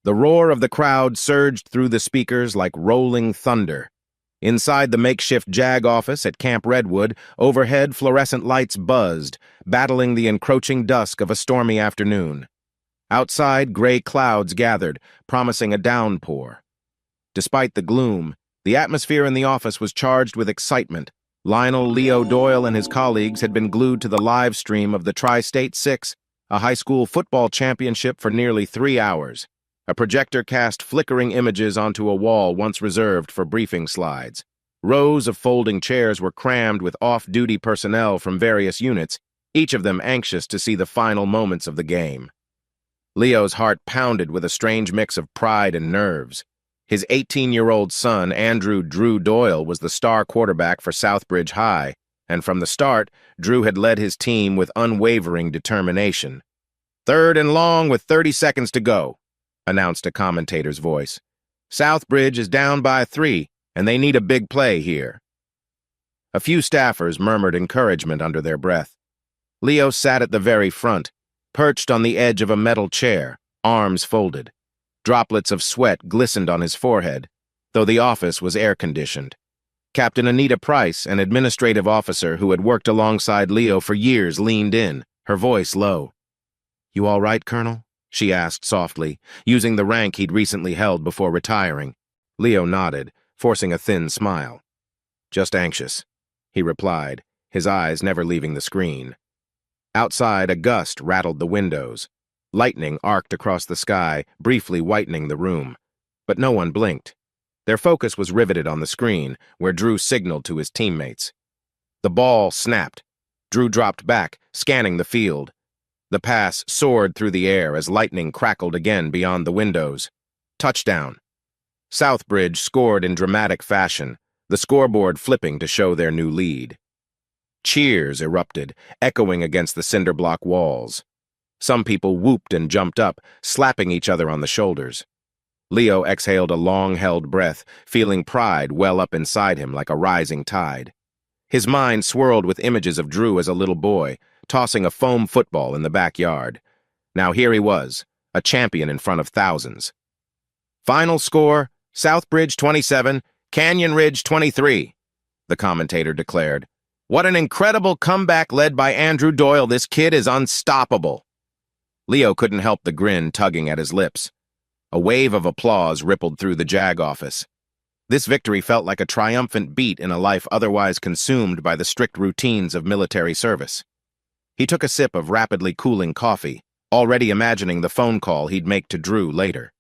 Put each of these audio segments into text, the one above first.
The roar of the crowd surged through the speakers like rolling thunder. Inside the makeshift JAG office at Camp Redwood, overhead fluorescent lights buzzed, battling the encroaching dusk of a stormy afternoon. Outside, gray clouds gathered, promising a downpour. Despite the gloom, the atmosphere in the office was charged with excitement. Lionel Leo Doyle and his colleagues had been glued to the live stream of the Tri-State Six, a high school football championship, for nearly 3 hours. A projector cast flickering images onto a wall once reserved for briefing slides. Rows of folding chairs were crammed with off-duty personnel from various units, each of them anxious to see the final moments of the game. Leo's heart pounded with a strange mix of pride and nerves. His 18-year-old son, Andrew "Drew" Doyle, was the star quarterback for Southbridge High, and from the start, Drew had led his team with unwavering determination. "Third and long with 30 seconds to go," announced a commentator's voice. "Southbridge is down by 3, and they need a big play here." A few staffers murmured encouragement under their breath. Leo sat at the very front, perched on the edge of a metal chair, arms folded. Droplets of sweat glistened on his forehead, though the office was air-conditioned. Captain Anita Price, an administrative officer who had worked alongside Leo for years, leaned in, her voice low. "You all right, Colonel?" she asked softly, using the rank he'd recently held before retiring. Leo nodded, forcing a thin smile. "Just anxious," he replied, his eyes never leaving the screen. Outside, a gust rattled the windows. Lightning arced across the sky, briefly whitening the room. But no one blinked. Their focus was riveted on the screen, where Drew signaled to his teammates. The ball snapped. Drew dropped back, scanning the field. The pass soared through the air as lightning crackled again beyond the windows. Touchdown. Southbridge scored in dramatic fashion, the scoreboard flipping to show their new lead. Cheers erupted, echoing against the cinder block walls. Some people whooped and jumped up, slapping each other on the shoulders. Leo exhaled a long-held breath, feeling pride well up inside him like a rising tide. His mind swirled with images of Drew as a little boy, tossing a foam football in the backyard. Now here he was, a champion in front of thousands. "Final score, Southbridge 27, Canyon Ridge 23, the commentator declared. "What an incredible comeback led by Andrew Doyle. This kid is unstoppable." Leo couldn't help the grin tugging at his lips. A wave of applause rippled through the JAG office. This victory felt like a triumphant beat in a life otherwise consumed by the strict routines of military service. He took a sip of rapidly cooling coffee, already imagining the phone call he'd make to Drew later.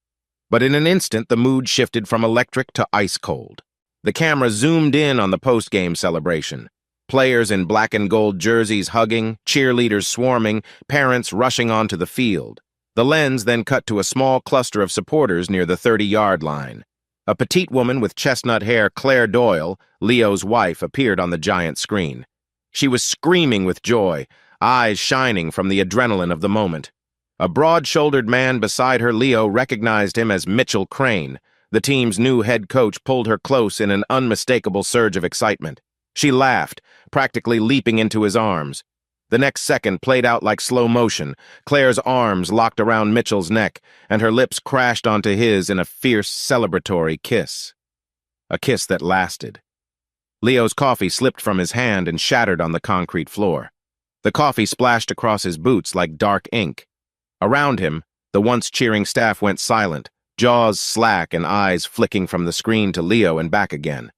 But in an instant, the mood shifted from electric to ice cold. The camera zoomed in on the post-game celebration. Players in black and gold jerseys hugging, cheerleaders swarming, parents rushing onto the field. The lens then cut to a small cluster of supporters near the 30-yard line. A petite woman with chestnut hair, Claire Doyle, Leo's wife, appeared on the giant screen. She was screaming with joy, eyes shining from the adrenaline of the moment. A broad-shouldered man beside her, Leo, recognized him as Mitchell Crane. The team's new head coach pulled her close in an unmistakable surge of excitement. She laughed, practically leaping into his arms. The next second played out like slow motion. Claire's arms locked around Mitchell's neck, and her lips crashed onto his in a fierce, celebratory kiss. A kiss that lasted. Leo's coffee slipped from his hand and shattered on the concrete floor. The coffee splashed across his boots like dark ink. Around him, the once cheering staff went silent, jaws slack and eyes flicking from the screen to Leo and back again.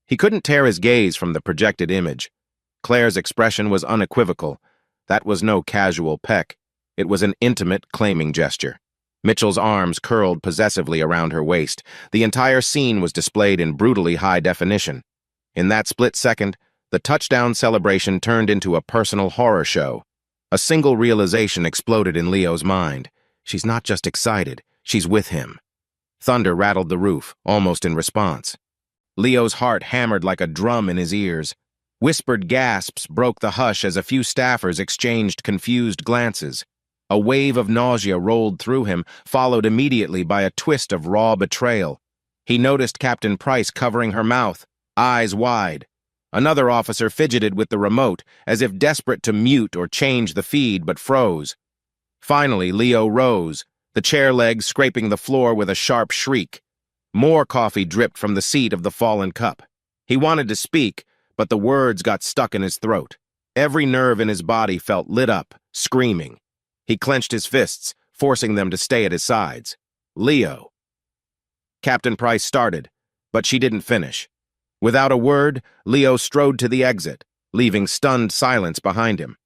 He couldn't tear his gaze from the projected image. Claire's expression was unequivocal. That was no casual peck. It was an intimate, claiming gesture. Mitchell's arms curled possessively around her waist. The entire scene was displayed in brutally high definition. In that split second, the touchdown celebration turned into a personal horror show. A single realization exploded in Leo's mind. She's not just excited, she's with him. Thunder rattled the roof, almost in response. Leo's heart hammered like a drum in his ears. Whispered gasps broke the hush as a few staffers exchanged confused glances. A wave of nausea rolled through him, followed immediately by a twist of raw betrayal. He noticed Captain Price covering her mouth, eyes wide. Another officer fidgeted with the remote, as if desperate to mute or change the feed, but froze. Finally, Leo rose, the chair legs scraping the floor with a sharp shriek. More coffee dripped from the seat of the fallen cup. He wanted to speak, but the words got stuck in his throat. Every nerve in his body felt lit up, screaming. He clenched his fists, forcing them to stay at his sides. Leo. Captain Price started, but she didn't finish. Without a word, Leo strode to the exit, leaving stunned silence behind him.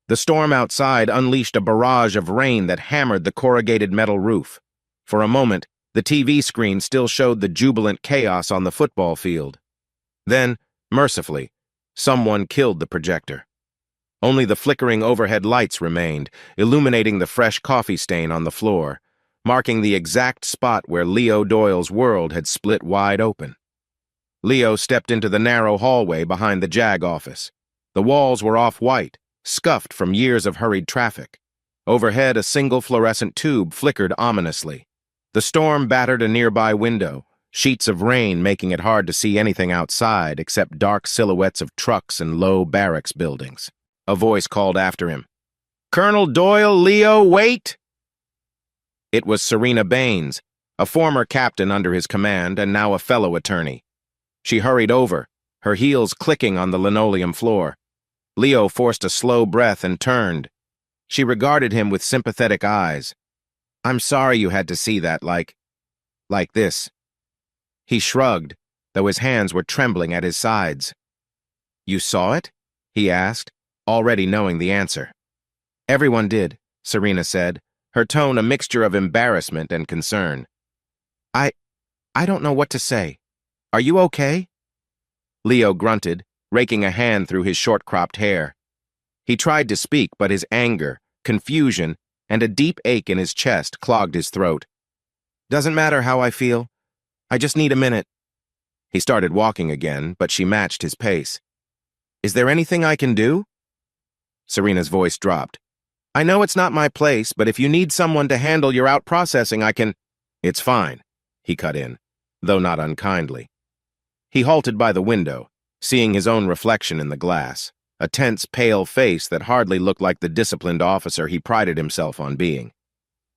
The storm outside unleashed a barrage of rain that hammered the corrugated metal roof. For a moment, the TV screen still showed the jubilant chaos on the football field. Then, mercifully, someone killed the projector. Only the flickering overhead lights remained, illuminating the fresh coffee stain on the floor, marking the exact spot where Leo Doyle's world had split wide open. Leo stepped into the narrow hallway behind the JAG office. The walls were off-white, scuffed from years of hurried traffic. Overhead, a single fluorescent tube flickered ominously. The storm battered a nearby window, sheets of rain making it hard to see anything outside except dark silhouettes of trucks and low barracks buildings. A voice called after him. "Colonel Doyle, Leo, wait!" It was Serena Baines, a former captain under his command and now a fellow attorney. She hurried over, her heels clicking on the linoleum floor. Leo forced a slow breath and turned. She regarded him with sympathetic eyes. "I'm sorry you had to see that like this." He shrugged, though his hands were trembling at his sides. "You saw it?" he asked, already knowing the answer. "Everyone did," Serena said, her tone a mixture of embarrassment and concern. I don't know what to say. Are you okay?" Leo grunted, raking a hand through his short-cropped hair. He tried to speak, but his anger, confusion, and a deep ache in his chest clogged his throat. "Doesn't matter how I feel. I just need a minute." He started walking again, but she matched his pace. "Is there anything I can do?" Serena's voice dropped. "I know it's not my place, but if you need someone to handle your out-processing, I can—" "It's fine," he cut in, though not unkindly. He halted by the window, seeing his own reflection in the glass, a tense, pale face that hardly looked like the disciplined officer he prided himself on being.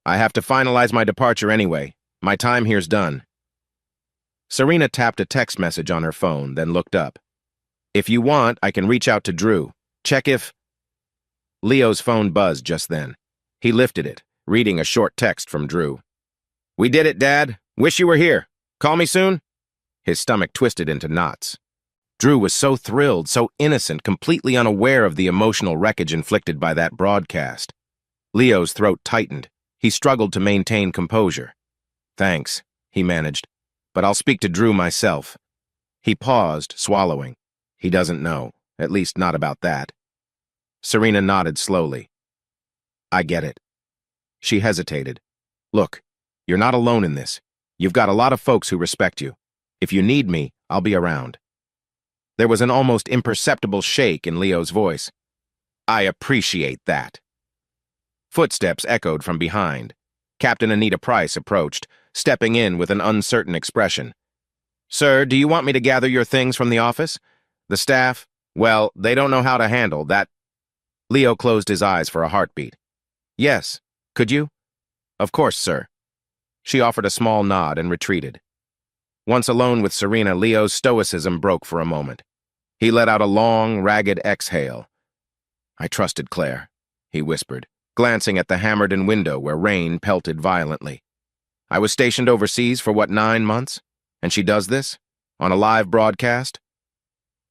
"I have to finalize my departure anyway. My time here's done." Serena tapped a text message on her phone, then looked up. "If you want, I can reach out to Drew. Check if—" Leo's phone buzzed just then. He lifted it, reading a short text from Drew. "We did it, Dad. Wish you were here. Call me soon?" His stomach twisted into knots. Drew was so thrilled, so innocent, completely unaware of the emotional wreckage inflicted by that broadcast. Leo's throat tightened. He struggled to maintain composure. "Thanks," he managed, "but I'll speak to Drew myself." He paused, swallowing. He doesn't know, at least not about that. Serena nodded slowly. "I get it." She hesitated. "Look, you're not alone in this. You've got a lot of folks who respect you. If you need me, I'll be around." There was an almost imperceptible shake in Leo's voice. "I appreciate that." Footsteps echoed from behind. Captain Anita Price approached, stepping in with an uncertain expression. "Sir, do you want me to gather your things from the office? The staff, well, they don't know how to handle that." Leo closed his eyes for a heartbeat. "Yes, could you?" "Of course, sir." She offered a small nod and retreated. Once alone with Serena, Leo's stoicism broke for a moment. He let out a long, ragged exhale. "I trusted Claire," he whispered, glancing at the hammered-in window where rain pelted violently. "I was stationed overseas for, 9 months? And she does this? On a live broadcast?"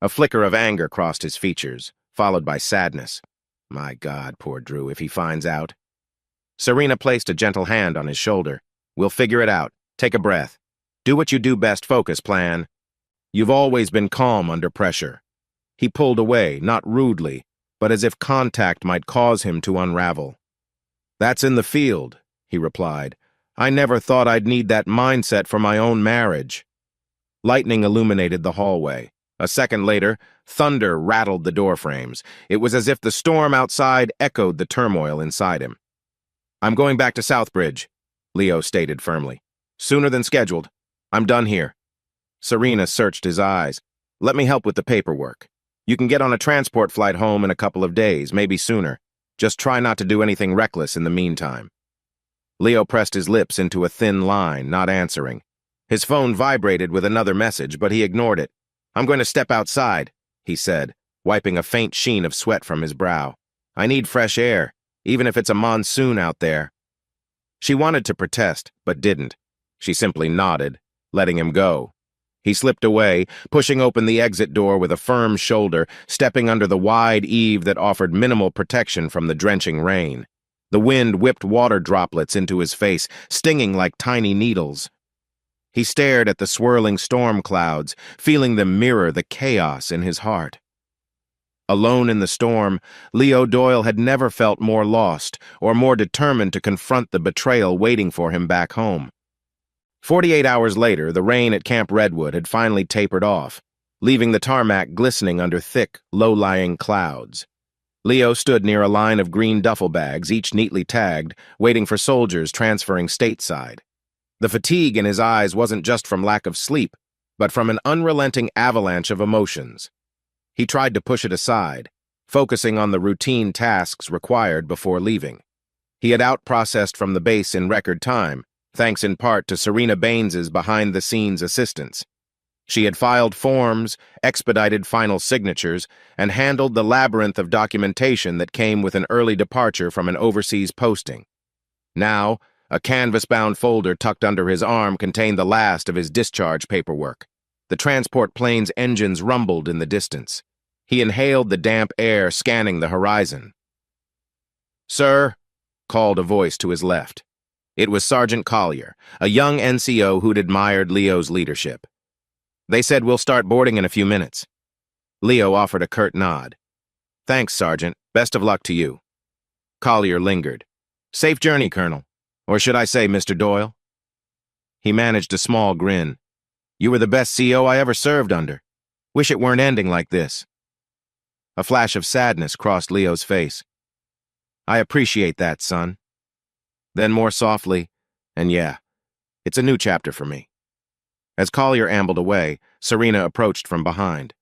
A flicker of anger crossed his features, followed by sadness. My God, poor Drew, if he finds out. Serena placed a gentle hand on his shoulder. "We'll figure it out. Take a breath. Do what you do best, focus, plan. You've always been calm under pressure." He pulled away, not rudely, but as if contact might cause him to unravel. "That's in the field," he replied. "I never thought I'd need that mindset for my own marriage." Lightning illuminated the hallway. A second later, thunder rattled the door frames. It was as if the storm outside echoed the turmoil inside him. "I'm going back to Southbridge," Leo stated firmly. "Sooner than scheduled. I'm done here." Serena searched his eyes. "Let me help with the paperwork. You can get on a transport flight home in a couple of days, maybe sooner. Just try not to do anything reckless in the meantime." Leo pressed his lips into a thin line, not answering. His phone vibrated with another message, but he ignored it. "I'm going to step outside," he said, wiping a faint sheen of sweat from his brow. "I need fresh air, even if it's a monsoon out there." She wanted to protest, but didn't. She simply nodded, letting him go. He slipped away, pushing open the exit door with a firm shoulder, stepping under the wide eave that offered minimal protection from the drenching rain. The wind whipped water droplets into his face, stinging like tiny needles. He stared at the swirling storm clouds, feeling them mirror the chaos in his heart. Alone in the storm, Leo Doyle had never felt more lost or more determined to confront the betrayal waiting for him back home. 48 hours later, the rain at Camp Redwood had finally tapered off, leaving the tarmac glistening under thick, low-lying clouds. Leo stood near a line of green duffel bags, each neatly tagged, waiting for soldiers transferring stateside. The fatigue in his eyes wasn't just from lack of sleep, but from an unrelenting avalanche of emotions. He tried to push it aside, focusing on the routine tasks required before leaving. He had out-processed from the base in record time, thanks in part to Serena Baines's behind-the-scenes assistance. She had filed forms, expedited final signatures, and handled the labyrinth of documentation that came with an early departure from an overseas posting. Now, a canvas-bound folder tucked under his arm contained the last of his discharge paperwork. The transport plane's engines rumbled in the distance. He inhaled the damp air, scanning the horizon. "Sir," called a voice to his left. It was Sergeant Collier, a young NCO who'd admired Leo's leadership. "They said we'll start boarding in a few minutes." Leo offered a curt nod. "Thanks, Sergeant. Best of luck to you." Collier lingered. "Safe journey, Colonel. Or should I say, Mr. Doyle?" He managed a small grin. "You were the best CO I ever served under. Wish it weren't ending like this." A flash of sadness crossed Leo's face. "I appreciate that, son." Then more softly, "And yeah, it's a new chapter for me." As Collier ambled away, Serena approached from behind.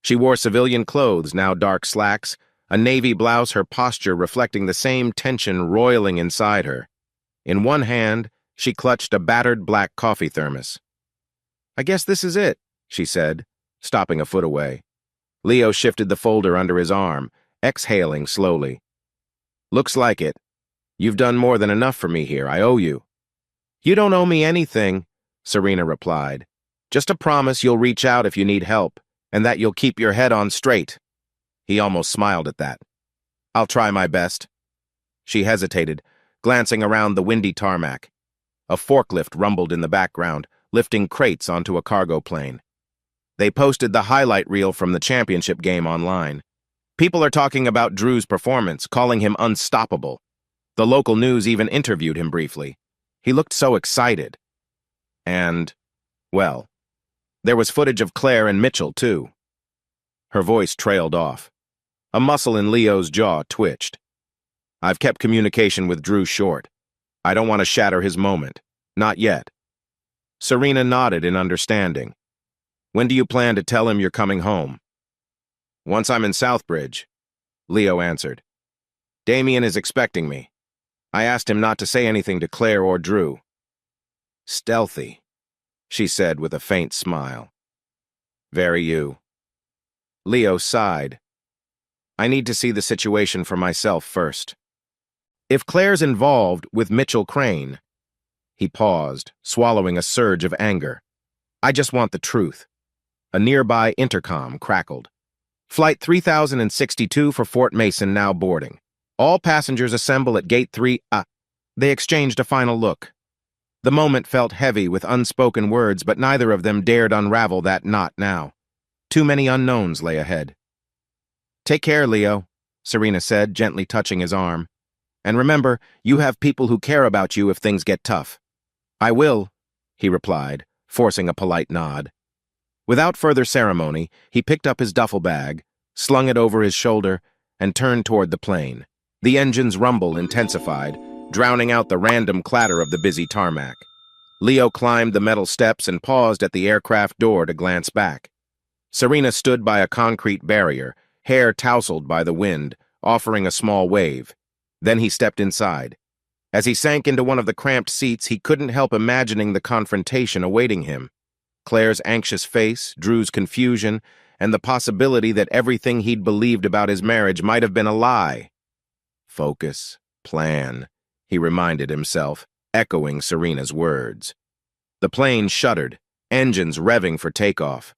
She wore civilian clothes, now dark slacks, a navy blouse, her posture reflecting the same tension roiling inside her. In one hand, she clutched a battered black coffee thermos. "I guess this is it," she said, stopping a foot away. Leo shifted the folder under his arm, exhaling slowly. "Looks like it. You've done more than enough for me here. I owe you." "You don't owe me anything," Serena replied. "Just a promise you'll reach out if you need help, and that you'll keep your head on straight." He almost smiled at that. "I'll try my best." She hesitated, glancing around the windy tarmac. A forklift rumbled in the background, lifting crates onto a cargo plane. They posted the highlight reel from the championship game online. People are talking about Drew's performance, calling him unstoppable. The local news even interviewed him briefly. He looked so excited. And, well, there was footage of Claire and Mitchell, too. Her voice trailed off. A muscle in Leo's jaw twitched. "I've kept communication with Drew short. I don't want to shatter his moment. Not yet." Serena nodded in understanding. "When do you plan to tell him you're coming home?" "Once I'm in Southbridge," Leo answered. "Damien is expecting me. I asked him not to say anything to Claire or Drew." "Stealthy," she said with a faint smile. "Very you." Leo sighed. "I need to see the situation for myself first. If Claire's involved with Mitchell Crane—" He paused, swallowing a surge of anger. "I just want the truth." A nearby intercom crackled. "Flight 3062 for Fort Mason now boarding. All passengers assemble at Gate 3. They exchanged a final look. The moment felt heavy with unspoken words, but neither of them dared unravel that knot now. Too many unknowns lay ahead. "Take care, Leo," Serena said, gently touching his arm. "And remember, you have people who care about you if things get tough." "I will," he replied, forcing a polite nod. Without further ceremony, he picked up his duffel bag, slung it over his shoulder, and turned toward the plane. The engine's rumble intensified, drowning out the random clatter of the busy tarmac. Leo climbed the metal steps and paused at the aircraft door to glance back. Serena stood by a concrete barrier, hair tousled by the wind, offering a small wave. Then he stepped inside. As he sank into one of the cramped seats, he couldn't help imagining the confrontation awaiting him. Claire's anxious face, Drew's confusion, and the possibility that everything he'd believed about his marriage might have been a lie. Focus, plan, he reminded himself, echoing Serena's words. The plane shuddered, engines revving for takeoff.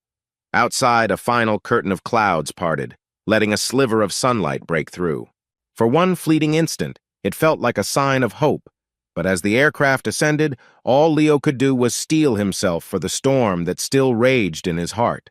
Outside, a final curtain of clouds parted, letting a sliver of sunlight break through. For one fleeting instant, it felt like a sign of hope, but as the aircraft ascended, all Leo could do was steel himself for the storm that still raged in his heart.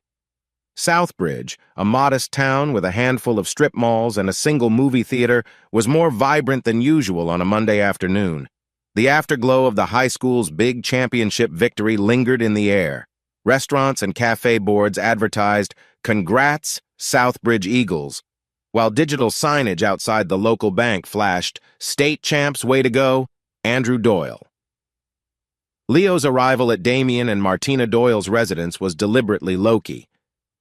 Southbridge, a modest town with a handful of strip malls and a single movie theater, was more vibrant than usual on a Monday afternoon. The afterglow of the high school's big championship victory lingered in the air. Restaurants and cafe boards advertised, "Congrats, Southbridge Eagles," while digital signage outside the local bank flashed, "State champs, way to go, Andrew Doyle." Leo's arrival at Damien and Martina Doyle's residence was deliberately low-key.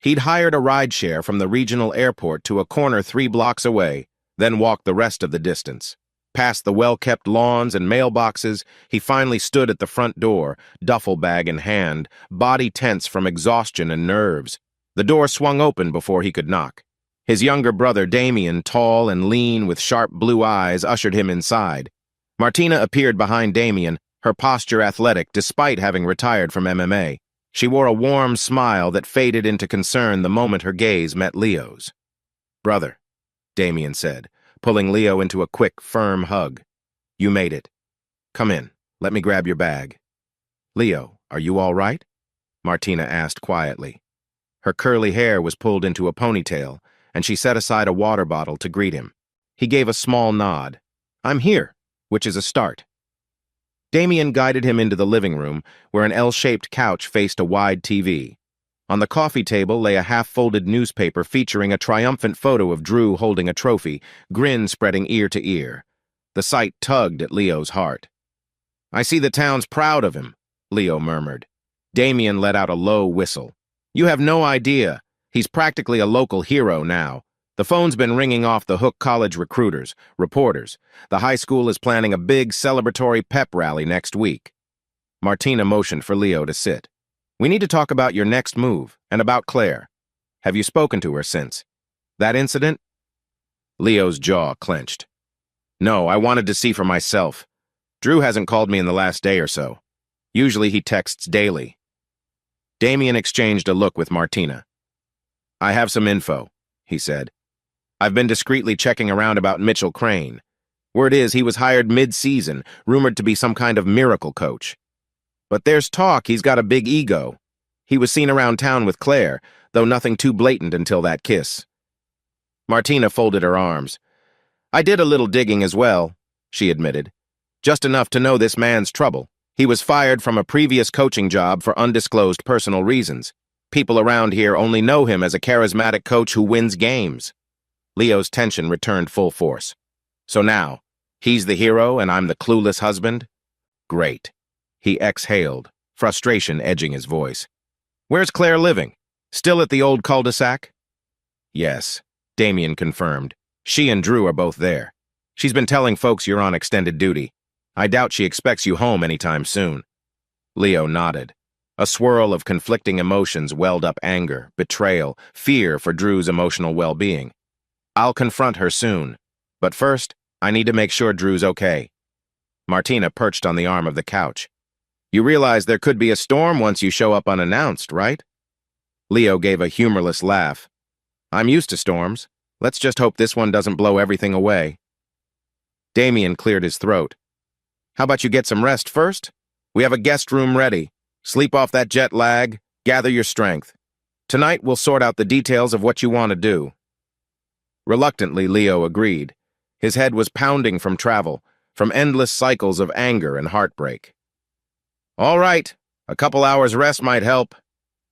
He'd hired a rideshare from the regional airport to a corner 3 blocks away, then walked the rest of the distance. Past the well-kept lawns and mailboxes, he finally stood at the front door, duffel bag in hand, body tense from exhaustion and nerves. The door swung open before he could knock. His younger brother, Damien, tall and lean with sharp blue eyes, ushered him inside. Martina appeared behind Damien, her posture athletic despite having retired from MMA. She wore a warm smile that faded into concern the moment her gaze met Leo's. "Brother," Damien said, pulling Leo into a quick, firm hug. "You made it. Come in. Let me grab your bag." "Leo, are you all right?" Martina asked quietly. Her curly hair was pulled into a ponytail, and she set aside a water bottle to greet him. He gave a small nod. "I'm here," which is a start. Damien guided him into the living room, where an L-shaped couch faced a wide TV. On the coffee table lay a half-folded newspaper featuring a triumphant photo of Drew holding a trophy, grin spreading ear to ear. The sight tugged at Leo's heart. "I see the town's proud of him," Leo murmured. Damien let out a low whistle. "You have no idea. He's practically a local hero now. The phone's been ringing off the hook college recruiters, reporters. The high school is planning a big celebratory pep rally next week." Martina motioned for Leo to sit. "We need to talk about your next move, and about Claire. Have you spoken to her since? That incident?" Leo's jaw clenched. "No, I wanted to see for myself. Drew hasn't called me in the last day or so. Usually he texts daily." Damien exchanged a look with Martina. "I have some info," he said. "I've been discreetly checking around about Mitchell Crane. Word is he was hired mid-season, rumored to be some kind of miracle coach. But there's talk he's got a big ego. He was seen around town with Claire, though nothing too blatant until that kiss." Martina folded her arms. "I did a little digging as well," she admitted. "Just enough to know this man's trouble. He was fired from a previous coaching job for undisclosed personal reasons. People around here only know him as a charismatic coach who wins games." Leo's tension returned full force. "So now, he's the hero and I'm the clueless husband? Great." He exhaled, frustration edging his voice. "Where's Claire living? Still at the old cul-de-sac?" "Yes," Damien confirmed. "She and Drew are both there. She's been telling folks you're on extended duty. I doubt she expects you home anytime soon." Leo nodded. A swirl of conflicting emotions welled up: anger, betrayal, fear for Drew's emotional well-being. "I'll confront her soon. But first, I need to make sure Drew's okay." Martina perched on the arm of the couch. "You realize there could be a storm once you show up unannounced, right?" Leo gave a humorless laugh. "I'm used to storms. Let's just hope this one doesn't blow everything away." Damien cleared his throat. "How about you get some rest first? We have a guest room ready. Sleep off that jet lag, gather your strength. Tonight we'll sort out the details of what you want to do." Reluctantly, Leo agreed. His head was pounding from travel, from endless cycles of anger and heartbreak. "All right, a couple hours rest might help."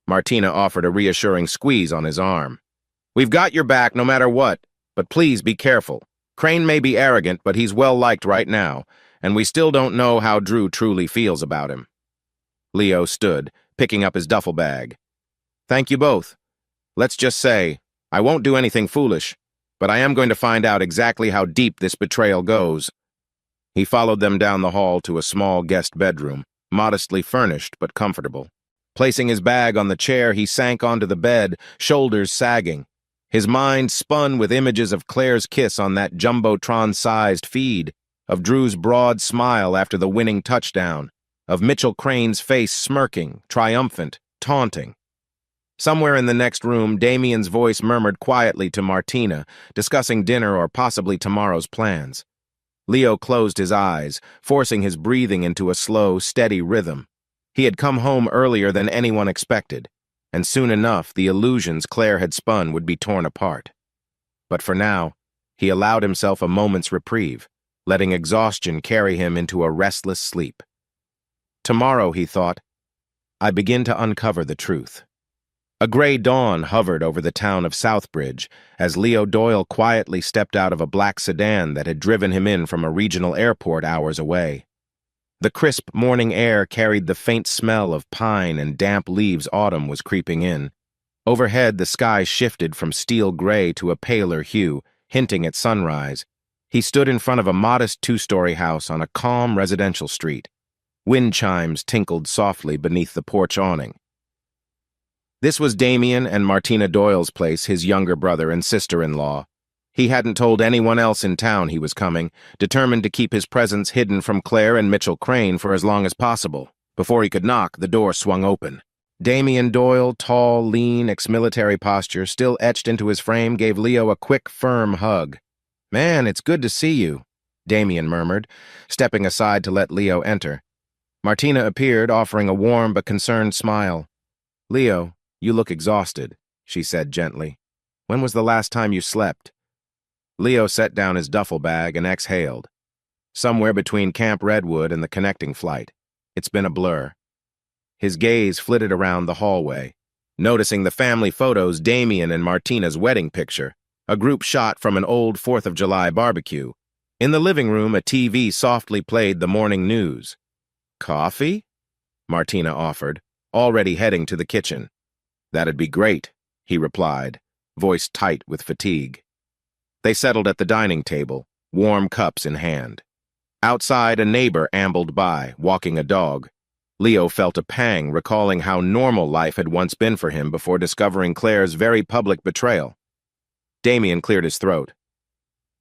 Martina offered a reassuring squeeze on his arm. "We've got your back no matter what, but please be careful. Crane may be arrogant, but he's well-liked right now, and we still don't know how Drew truly feels about him." Leo stood, picking up his duffel bag. "Thank you both. Let's just say, I won't do anything foolish, but I am going to find out exactly how deep this betrayal goes." He followed them down the hall to a small guest bedroom, modestly furnished but comfortable. Placing his bag on the chair, he sank onto the bed, shoulders sagging. His mind spun with images of Claire's kiss on that Jumbotron-sized feed, of Drew's broad smile after the winning touchdown, of Mitchell Crane's face smirking, triumphant, taunting. Somewhere in the next room, Damien's voice murmured quietly to Martina, discussing dinner or possibly tomorrow's plans. Leo closed his eyes, forcing his breathing into a slow, steady rhythm. He had come home earlier than anyone expected, and soon enough the illusions Claire had spun would be torn apart. But for now, he allowed himself a moment's reprieve, letting exhaustion carry him into a restless sleep. Tomorrow, he thought, I begin to uncover the truth. A gray dawn hovered over the town of Southbridge as Leo Doyle quietly stepped out of a black sedan that had driven him in from a regional airport hours away. The crisp morning air carried the faint smell of pine and damp leaves autumn was creeping in. Overhead, the sky shifted from steel gray to a paler hue, hinting at sunrise. He stood in front of a modest two-story house on a calm residential street. Wind chimes tinkled softly beneath the porch awning. This was Damien and Martina Doyle's place, his younger brother and sister-in-law. He hadn't told anyone else in town he was coming, determined to keep his presence hidden from Claire and Mitchell Crane for as long as possible. Before he could knock, the door swung open. Damien Doyle, tall, lean, ex-military posture, still etched into his frame, gave Leo a quick, firm hug. "Man, it's good to see you," Damien murmured, stepping aside to let Leo enter. Martina appeared, offering a warm but concerned smile. "Leo, you look exhausted," she said gently. "When was the last time you slept?" Leo set down his duffel bag and exhaled. Somewhere between Camp Redwood and the connecting flight. It's been a blur. His gaze flitted around the hallway, noticing the family photos, Damien and Martina's wedding picture, a group shot from an old 4th of July barbecue. In the living room, a TV softly played the morning news. "Coffee?" Martina offered, already heading to the kitchen. "That'd be great," he replied, voice tight with fatigue. They settled at the dining table, warm cups in hand. Outside, a neighbor ambled by, walking a dog. Leo felt a pang, recalling how normal life had once been for him before discovering Claire's very public betrayal. Damien cleared his throat.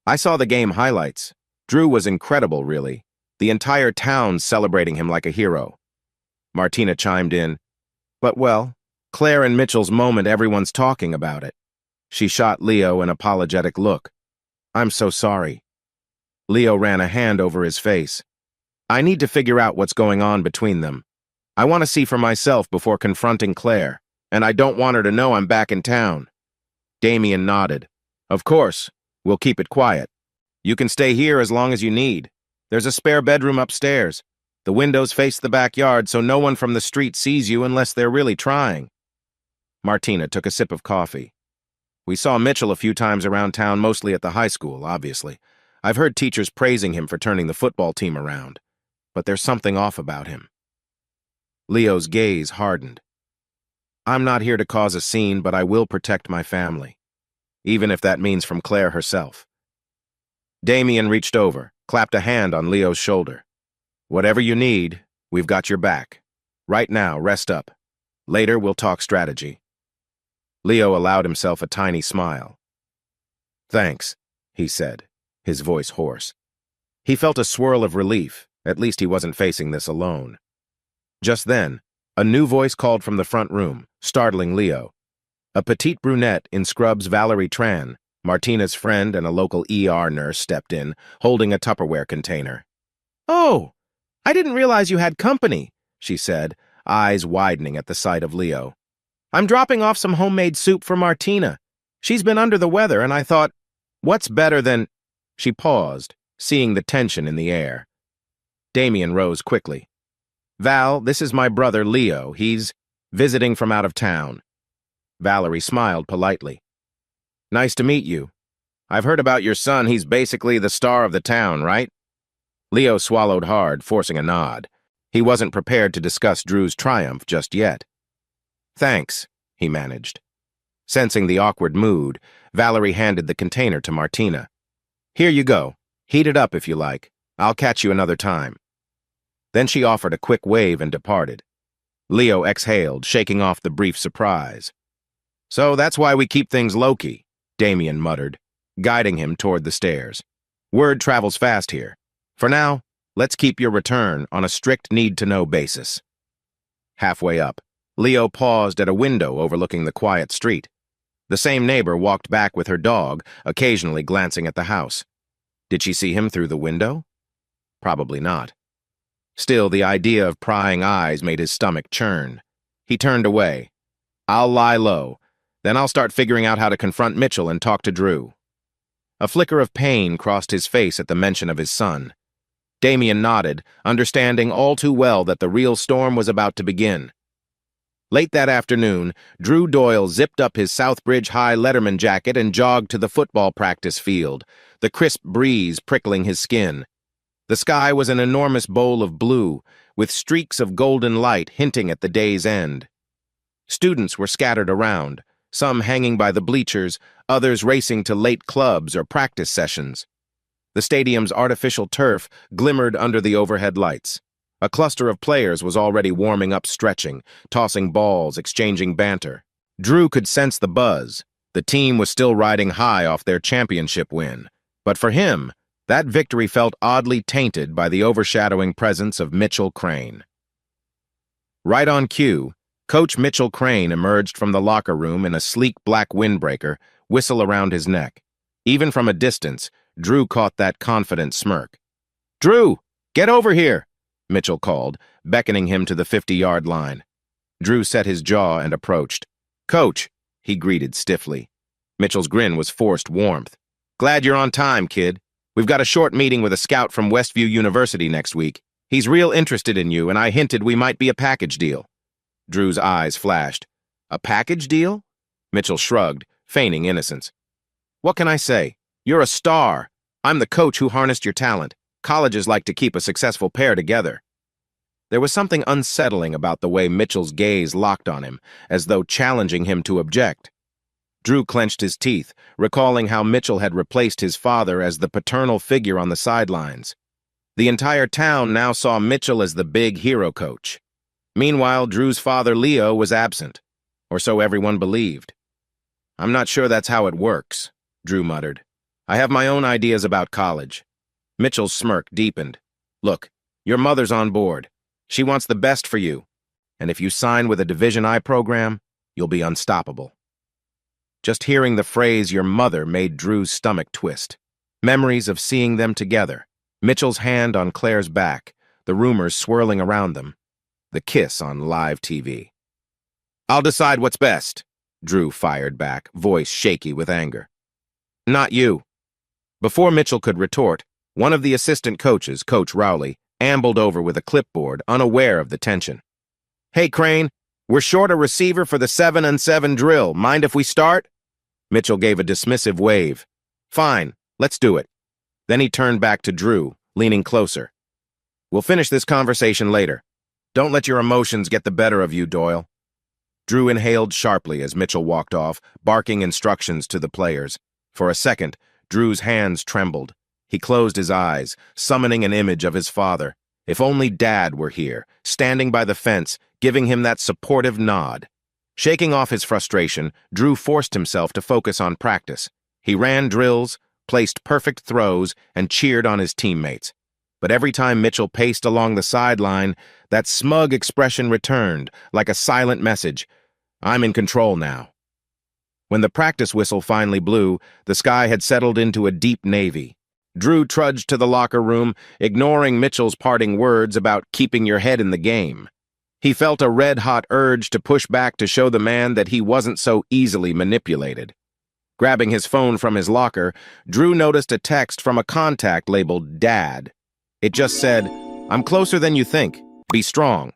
"I saw the game highlights. Drew was incredible, really. The entire town celebrating him like a hero." Martina chimed in, "But well, Claire and Mitchell's moment, everyone's talking about it." She shot Leo an apologetic look. "I'm so sorry." Leo ran a hand over his face. "I need to figure out what's going on between them. I want to see for myself before confronting Claire, and I don't want her to know I'm back in town." Damien nodded. "Of course, we'll keep it quiet. You can stay here as long as you need. There's a spare bedroom upstairs. The windows face the backyard, so no one from the street sees you unless they're really trying." Martina took a sip of coffee. "We saw Mitchell a few times around town, mostly at the high school, obviously. I've heard teachers praising him for turning the football team around. But there's something off about him." Leo's gaze hardened. "I'm not here to cause a scene, but I will protect my family, even if that means from Claire herself." Damien reached over, clapped a hand on Leo's shoulder. "Whatever you need, we've got your back. Right now, rest up. Later, we'll talk strategy." Leo allowed himself a tiny smile. "Thanks," he said, his voice hoarse. He felt a swirl of relief. At least he wasn't facing this alone. Just then, a new voice called from the front room, startling Leo. A petite brunette in scrubs, Valerie Tran, Martina's friend and a local ER nurse, stepped in, holding a Tupperware container. "Oh, I didn't realize you had company," she said, eyes widening at the sight of Leo. "I'm dropping off some homemade soup for Martina. She's been under the weather, and I thought, what's better than—" She paused, seeing the tension in the air. Damien rose quickly. "Val, this is my brother Leo. He's visiting from out of town." Valerie smiled politely. "Nice to meet you. I've heard about your son. He's basically the star of the town, right?" Leo swallowed hard, forcing a nod. He wasn't prepared to discuss Drew's triumph just yet. "Thanks," he managed. Sensing the awkward mood, Valerie handed the container to Martina. "Here you go. Heat it up if you like. I'll catch you another time." Then she offered a quick wave and departed. Leo exhaled, shaking off the brief surprise. "So that's why we keep things low-key," Damien muttered, guiding him toward the stairs. "Word travels fast here. For now, let's keep your return on a strict need-to-know basis." Halfway up, Leo paused at a window overlooking the quiet street. The same neighbor walked back with her dog, occasionally glancing at the house. Did she see him through the window? Probably not. Still, the idea of prying eyes made his stomach churn. He turned away. "I'll lie low. Then I'll start figuring out how to confront Mitchell and talk to Drew." A flicker of pain crossed his face at the mention of his son. Damien nodded, understanding all too well that the real storm was about to begin. Late that afternoon, Drew Doyle zipped up his Southbridge High Letterman jacket and jogged to the football practice field, the crisp breeze prickling his skin. The sky was an enormous bowl of blue, with streaks of golden light hinting at the day's end. Students were scattered around, some hanging by the bleachers, others racing to late clubs or practice sessions. The stadium's artificial turf glimmered under the overhead lights. A cluster of players was already warming up, stretching, tossing balls, exchanging banter. Drew could sense the buzz. The team was still riding high off their championship win. But for him, that victory felt oddly tainted by the overshadowing presence of Mitchell Crane. Right on cue, Coach Mitchell Crane emerged from the locker room in a sleek black windbreaker, whistle around his neck. Even from a distance, Drew caught that confident smirk. "Drew, get over here!" Mitchell called, beckoning him to the 50-yard line. Drew set his jaw and approached. "Coach," he greeted stiffly. Mitchell's grin was forced warmth. "Glad you're on time, kid. We've got a short meeting with a scout from Westview University next week. He's real interested in you, and I hinted we might be a package deal." Drew's eyes flashed. "A package deal?" Mitchell shrugged, feigning innocence. "What can I say? You're a star. I'm the coach who harnessed your talent. Colleges like to keep a successful pair together." There was something unsettling about the way Mitchell's gaze locked on him, as though challenging him to object. Drew clenched his teeth, recalling how Mitchell had replaced his father as the paternal figure on the sidelines. The entire town now saw Mitchell as the big hero coach. Meanwhile, Drew's father, Leo, was absent, or so everyone believed. "I'm not sure that's how it works," Drew muttered. "I have my own ideas about college." Mitchell's smirk deepened. "Look, your mother's on board. She wants the best for you. And if you sign with a Division I program, you'll be unstoppable." Just hearing the phrase "your mother" made Drew's stomach twist. Memories of seeing them together. Mitchell's hand on Claire's back, the rumors swirling around them. The kiss on live TV. "I'll decide what's best," Drew fired back, voice shaky with anger. "Not you." Before Mitchell could retort, one of the assistant coaches, Coach Rowley, ambled over with a clipboard, unaware of the tension. "Hey, Crane, we're short a receiver for the 7-on-7 drill. Mind if we start?" Mitchell gave a dismissive wave. "Fine, let's do it." Then he turned back to Drew, leaning closer. "We'll finish this conversation later. Don't let your emotions get the better of you, Doyle." Drew inhaled sharply as Mitchell walked off, barking instructions to the players. For a second, Drew's hands trembled. He closed his eyes, summoning an image of his father. If only Dad were here, standing by the fence, giving him that supportive nod. Shaking off his frustration, Drew forced himself to focus on practice. He ran drills, placed perfect throws, and cheered on his teammates. But every time Mitchell paced along the sideline, that smug expression returned, like a silent message. "I'm in control now." When the practice whistle finally blew, the sky had settled into a deep navy. Drew trudged to the locker room, ignoring Mitchell's parting words about keeping your head in the game. He felt a red-hot urge to push back to show the man that he wasn't so easily manipulated. Grabbing his phone from his locker, Drew noticed a text from a contact labeled Dad. It just said, "I'm closer than you think. Be strong."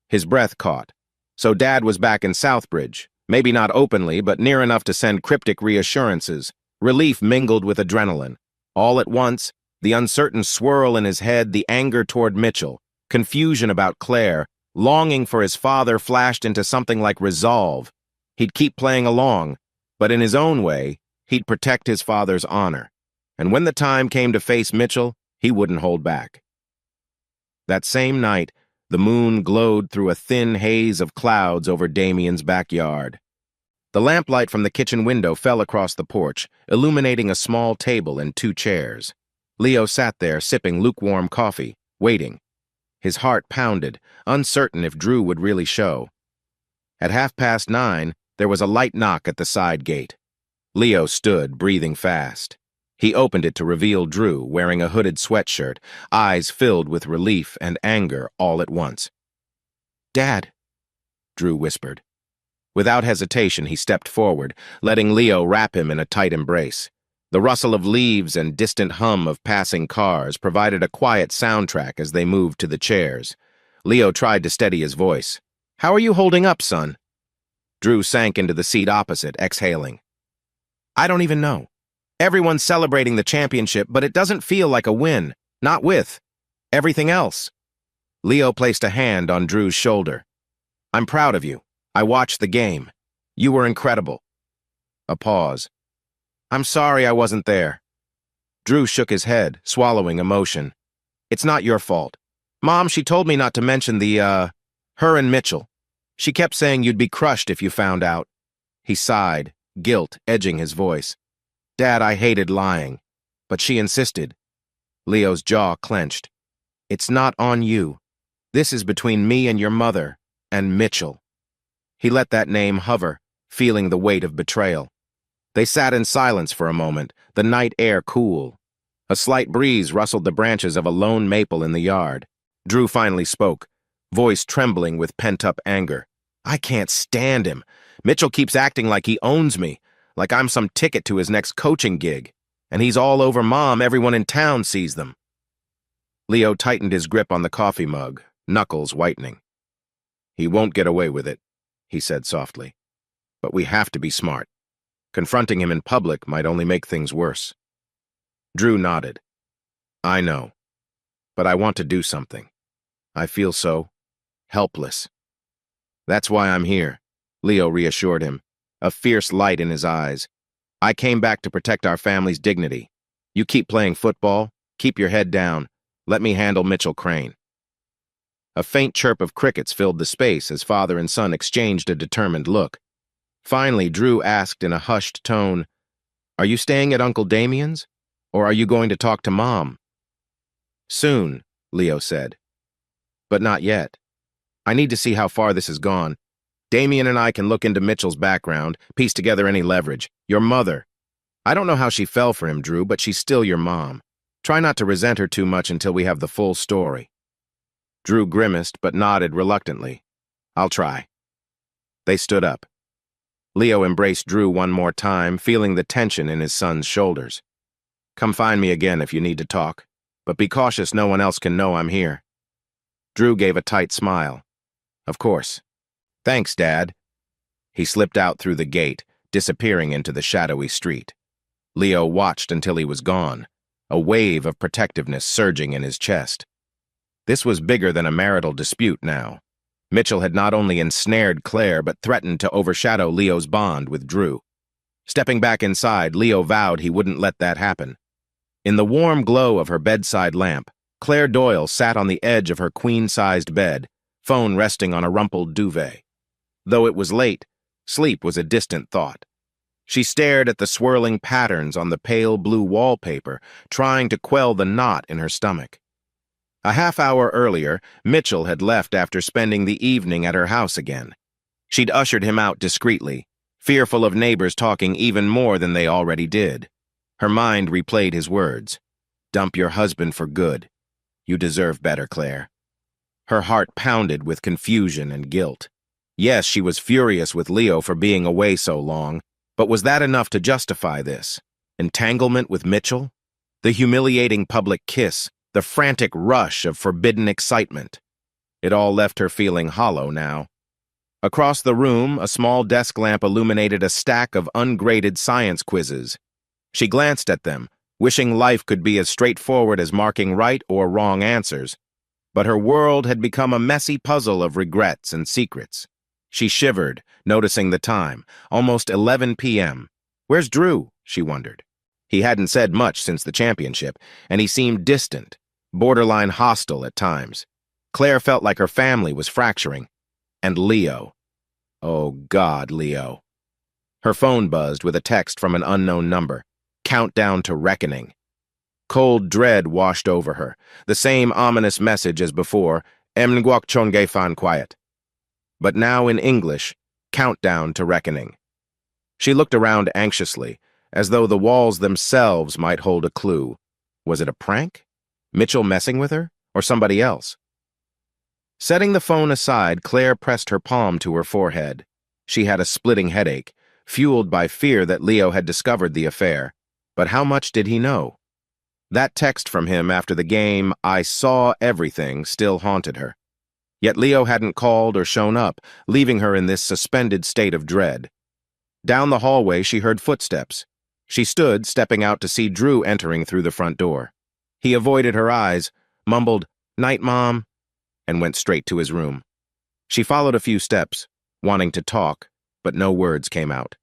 His breath caught. So Dad was back in Southbridge, maybe not openly, but near enough to send cryptic reassurances. Relief mingled with adrenaline. All at once, the uncertain swirl in his head, the anger toward Mitchell, confusion about Claire, longing for his father flashed into something like resolve. He'd keep playing along, but in his own way, he'd protect his father's honor. And when the time came to face Mitchell, He wouldn't hold back. That same night, the moon glowed through a thin haze of clouds over Damien's backyard. The lamplight from the kitchen window fell across the porch, illuminating a small table and 2 chairs. Leo sat there, sipping lukewarm coffee, waiting. His heart pounded, uncertain if Drew would really show. At 9:30, there was a light knock at the side gate. Leo stood, breathing fast. He opened it to reveal Drew, wearing a hooded sweatshirt, eyes filled with relief and anger all at once. "Dad," Drew whispered. Without hesitation, he stepped forward, letting Leo wrap him in a tight embrace. The rustle of leaves and distant hum of passing cars provided a quiet soundtrack as they moved to the chairs. Leo tried to steady his voice. "How are you holding up, son?" Drew sank into the seat opposite, exhaling. "I don't even know. Everyone's celebrating the championship, but it doesn't feel like a win. Not with everything else." Leo placed a hand on Drew's shoulder. "I'm proud of you. I watched the game. You were incredible." A pause. "I'm sorry I wasn't there." Drew shook his head, swallowing emotion. "It's not your fault. Mom, she told me not to mention her and Mitchell. She kept saying you'd be crushed if you found out." He sighed, guilt edging his voice. "Dad, I hated lying, but she insisted." Leo's jaw clenched. "It's not on you. This is between me and your mother, and Mitchell." He let that name hover, feeling the weight of betrayal. They sat in silence for a moment, the night air cool. A slight breeze rustled the branches of a lone maple in the yard. Drew finally spoke, voice trembling with pent-up anger. "I can't stand him. Mitchell keeps acting like he owns me, like I'm some ticket to his next coaching gig. And he's all over Mom. Everyone in town sees them." Leo tightened his grip on the coffee mug, knuckles whitening. "He won't get away with it," he said softly. "But we have to be smart. Confronting him in public might only make things worse." Drew nodded. "I know. But I want to do something. I feel so helpless." "That's why I'm here," Leo reassured him, a fierce light in his eyes. "I came back to protect our family's dignity. You keep playing football, keep your head down. Let me handle Mitchell Crane." A faint chirp of crickets filled the space as father and son exchanged a determined look. Finally, Drew asked in a hushed tone, "Are you staying at Uncle Damien's, or are you going to talk to Mom?" "Soon," Leo said. "But not yet. I need to see how far this has gone. Damien and I can look into Mitchell's background, piece together any leverage. Your mother. I don't know how she fell for him, Drew, but she's still your mom. Try not to resent her too much until we have the full story." Drew grimaced but nodded reluctantly. "I'll try." They stood up. Leo embraced Drew one more time, feeling the tension in his son's shoulders. "Come find me again if you need to talk, but be cautious no one else can know I'm here." Drew gave a tight smile. "Of course. Thanks, Dad." He slipped out through the gate, disappearing into the shadowy street. Leo watched until he was gone, a wave of protectiveness surging in his chest. This was bigger than a marital dispute now. Mitchell had not only ensnared Claire, but threatened to overshadow Leo's bond with Drew. Stepping back inside, Leo vowed he wouldn't let that happen. In the warm glow of her bedside lamp, Claire Doyle sat on the edge of her queen-sized bed, phone resting on a rumpled duvet. Though it was late, sleep was a distant thought. She stared at the swirling patterns on the pale blue wallpaper, trying to quell the knot in her stomach. A half-hour earlier, Mitchell had left after spending the evening at her house again. She'd ushered him out discreetly, fearful of neighbors talking even more than they already did. Her mind replayed his words. "Dump your husband for good. You deserve better, Claire." Her heart pounded with confusion and guilt. Yes, she was furious with Leo for being away so long, but was that enough to justify this? Entanglement with Mitchell? The humiliating public kiss? The frantic rush of forbidden excitement? It all left her feeling hollow now. Across the room, a small desk lamp illuminated a stack of ungraded science quizzes. She glanced at them, wishing life could be as straightforward as marking right or wrong answers. But her world had become a messy puzzle of regrets and secrets. She shivered, noticing the time, almost 11 p.m. "Where's Drew?" she wondered. He hadn't said much since the championship, and he seemed distant, borderline hostile at times. Claire felt like her family was fracturing. And Leo. Oh, God, Leo. Her phone buzzed with a text from an unknown number. Countdown to reckoning. Cold dread washed over her, the same ominous message as before, Mngwak Chonge Fan quiet. But now in English, countdown to reckoning. She looked around anxiously, as though the walls themselves might hold a clue. Was it a prank? Mitchell messing with her? Or somebody else? Setting the phone aside, Claire pressed her palm to her forehead. She had a splitting headache, fueled by fear that Leo had discovered the affair. But how much did he know? That text from him after the game, "I saw everything," still haunted her. Yet Leo hadn't called or shown up, leaving her in this suspended state of dread. Down the hallway, she heard footsteps. She stood, stepping out to see Drew entering through the front door. He avoided her eyes, mumbled, "Night, Mom," and went straight to his room. She followed a few steps, wanting to talk, but no words came out.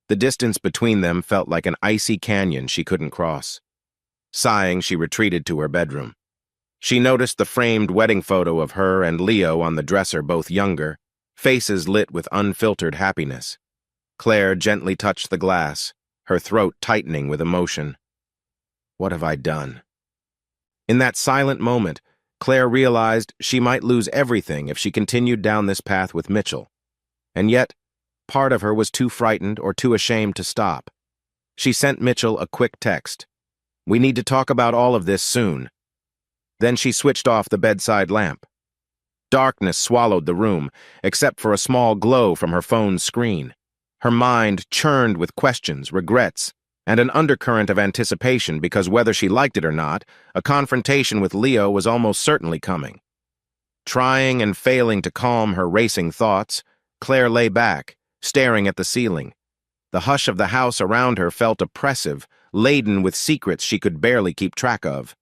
The distance between them felt like an icy canyon she couldn't cross. Sighing, she retreated to her bedroom. She noticed the framed wedding photo of her and Leo on the dresser, both younger, faces lit with unfiltered happiness. Claire gently touched the glass, her throat tightening with emotion. What have I done? In that silent moment, Claire realized she might lose everything if she continued down this path with Mitchell. And yet, part of her was too frightened or too ashamed to stop. She sent Mitchell a quick text. "We need to talk about all of this soon." Then she switched off the bedside lamp. Darkness swallowed the room, except for a small glow from her phone's screen. Her mind churned with questions, regrets, and an undercurrent of anticipation because whether she liked it or not, a confrontation with Leo was almost certainly coming. Trying and failing to calm her racing thoughts, Claire lay back, staring at the ceiling. The hush of the house around her felt oppressive, laden with secrets she could barely keep track of.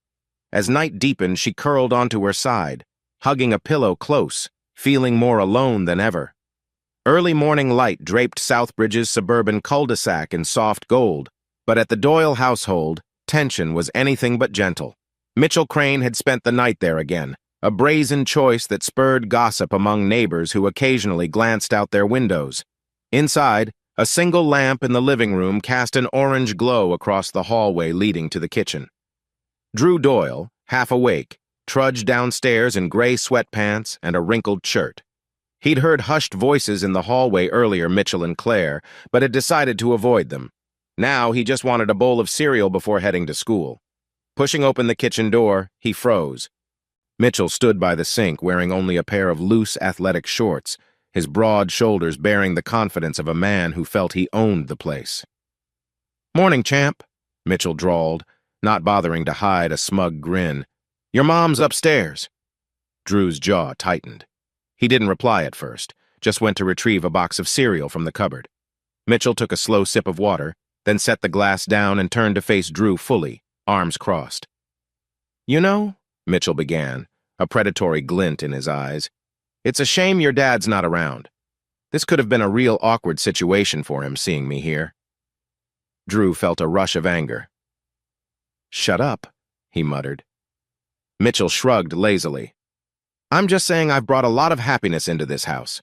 As night deepened, she curled onto her side, hugging a pillow close, feeling more alone than ever. Early morning light draped Southbridge's suburban cul-de-sac in soft gold, but at the Doyle household, tension was anything but gentle. Mitchell Crane had spent the night there again, a brazen choice that spurred gossip among neighbors who occasionally glanced out their windows. Inside, a single lamp in the living room cast an orange glow across the hallway leading to the kitchen. Drew Doyle, half awake, trudged downstairs in gray sweatpants and a wrinkled shirt. He'd heard hushed voices in the hallway earlier, Mitchell and Claire, but had decided to avoid them. Now he just wanted a bowl of cereal before heading to school. Pushing open the kitchen door, he froze. Mitchell stood by the sink wearing only a pair of loose athletic shorts, his broad shoulders bearing the confidence of a man who felt he owned the place. "Morning, champ," Mitchell drawled, not bothering to hide a smug grin. "Your mom's upstairs." Drew's jaw tightened. He didn't reply at first, just went to retrieve a box of cereal from the cupboard. Mitchell took a slow sip of water, then set the glass down and turned to face Drew fully, arms crossed. "You know," Mitchell began, a predatory glint in his eyes, "it's a shame your dad's not around. This could have been a real awkward situation for him, seeing me here." Drew felt a rush of anger. "Shut up," he muttered. Mitchell shrugged lazily. "I'm just saying I've brought a lot of happiness into this house.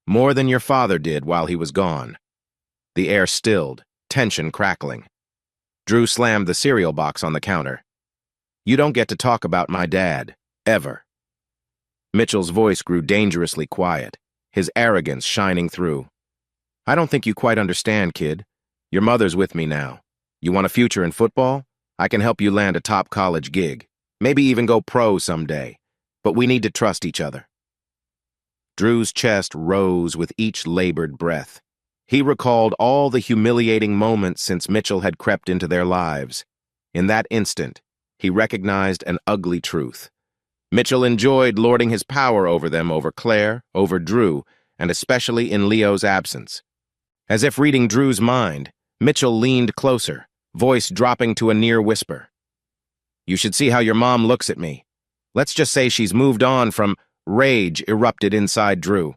More than your father did while he was gone." The air stilled, tension crackling. Drew slammed the cereal box on the counter. "You don't get to talk about my dad, ever." Mitchell's voice grew dangerously quiet, his arrogance shining through. "I don't think you quite understand, kid. Your mother's with me now. You want a future in football? I can help you land a top college gig. Maybe even go pro someday. But we need to trust each other." Drew's chest rose with each labored breath. He recalled all the humiliating moments since Mitchell had crept into their lives. In that instant, he recognized an ugly truth. Mitchell enjoyed lording his power over them, over Claire, over Drew, and especially in Leo's absence. As if reading Drew's mind, Mitchell leaned closer, voice dropping to a near whisper. "You should see how your mom looks at me. Let's just say she's moved on from—" Rage erupted inside Drew.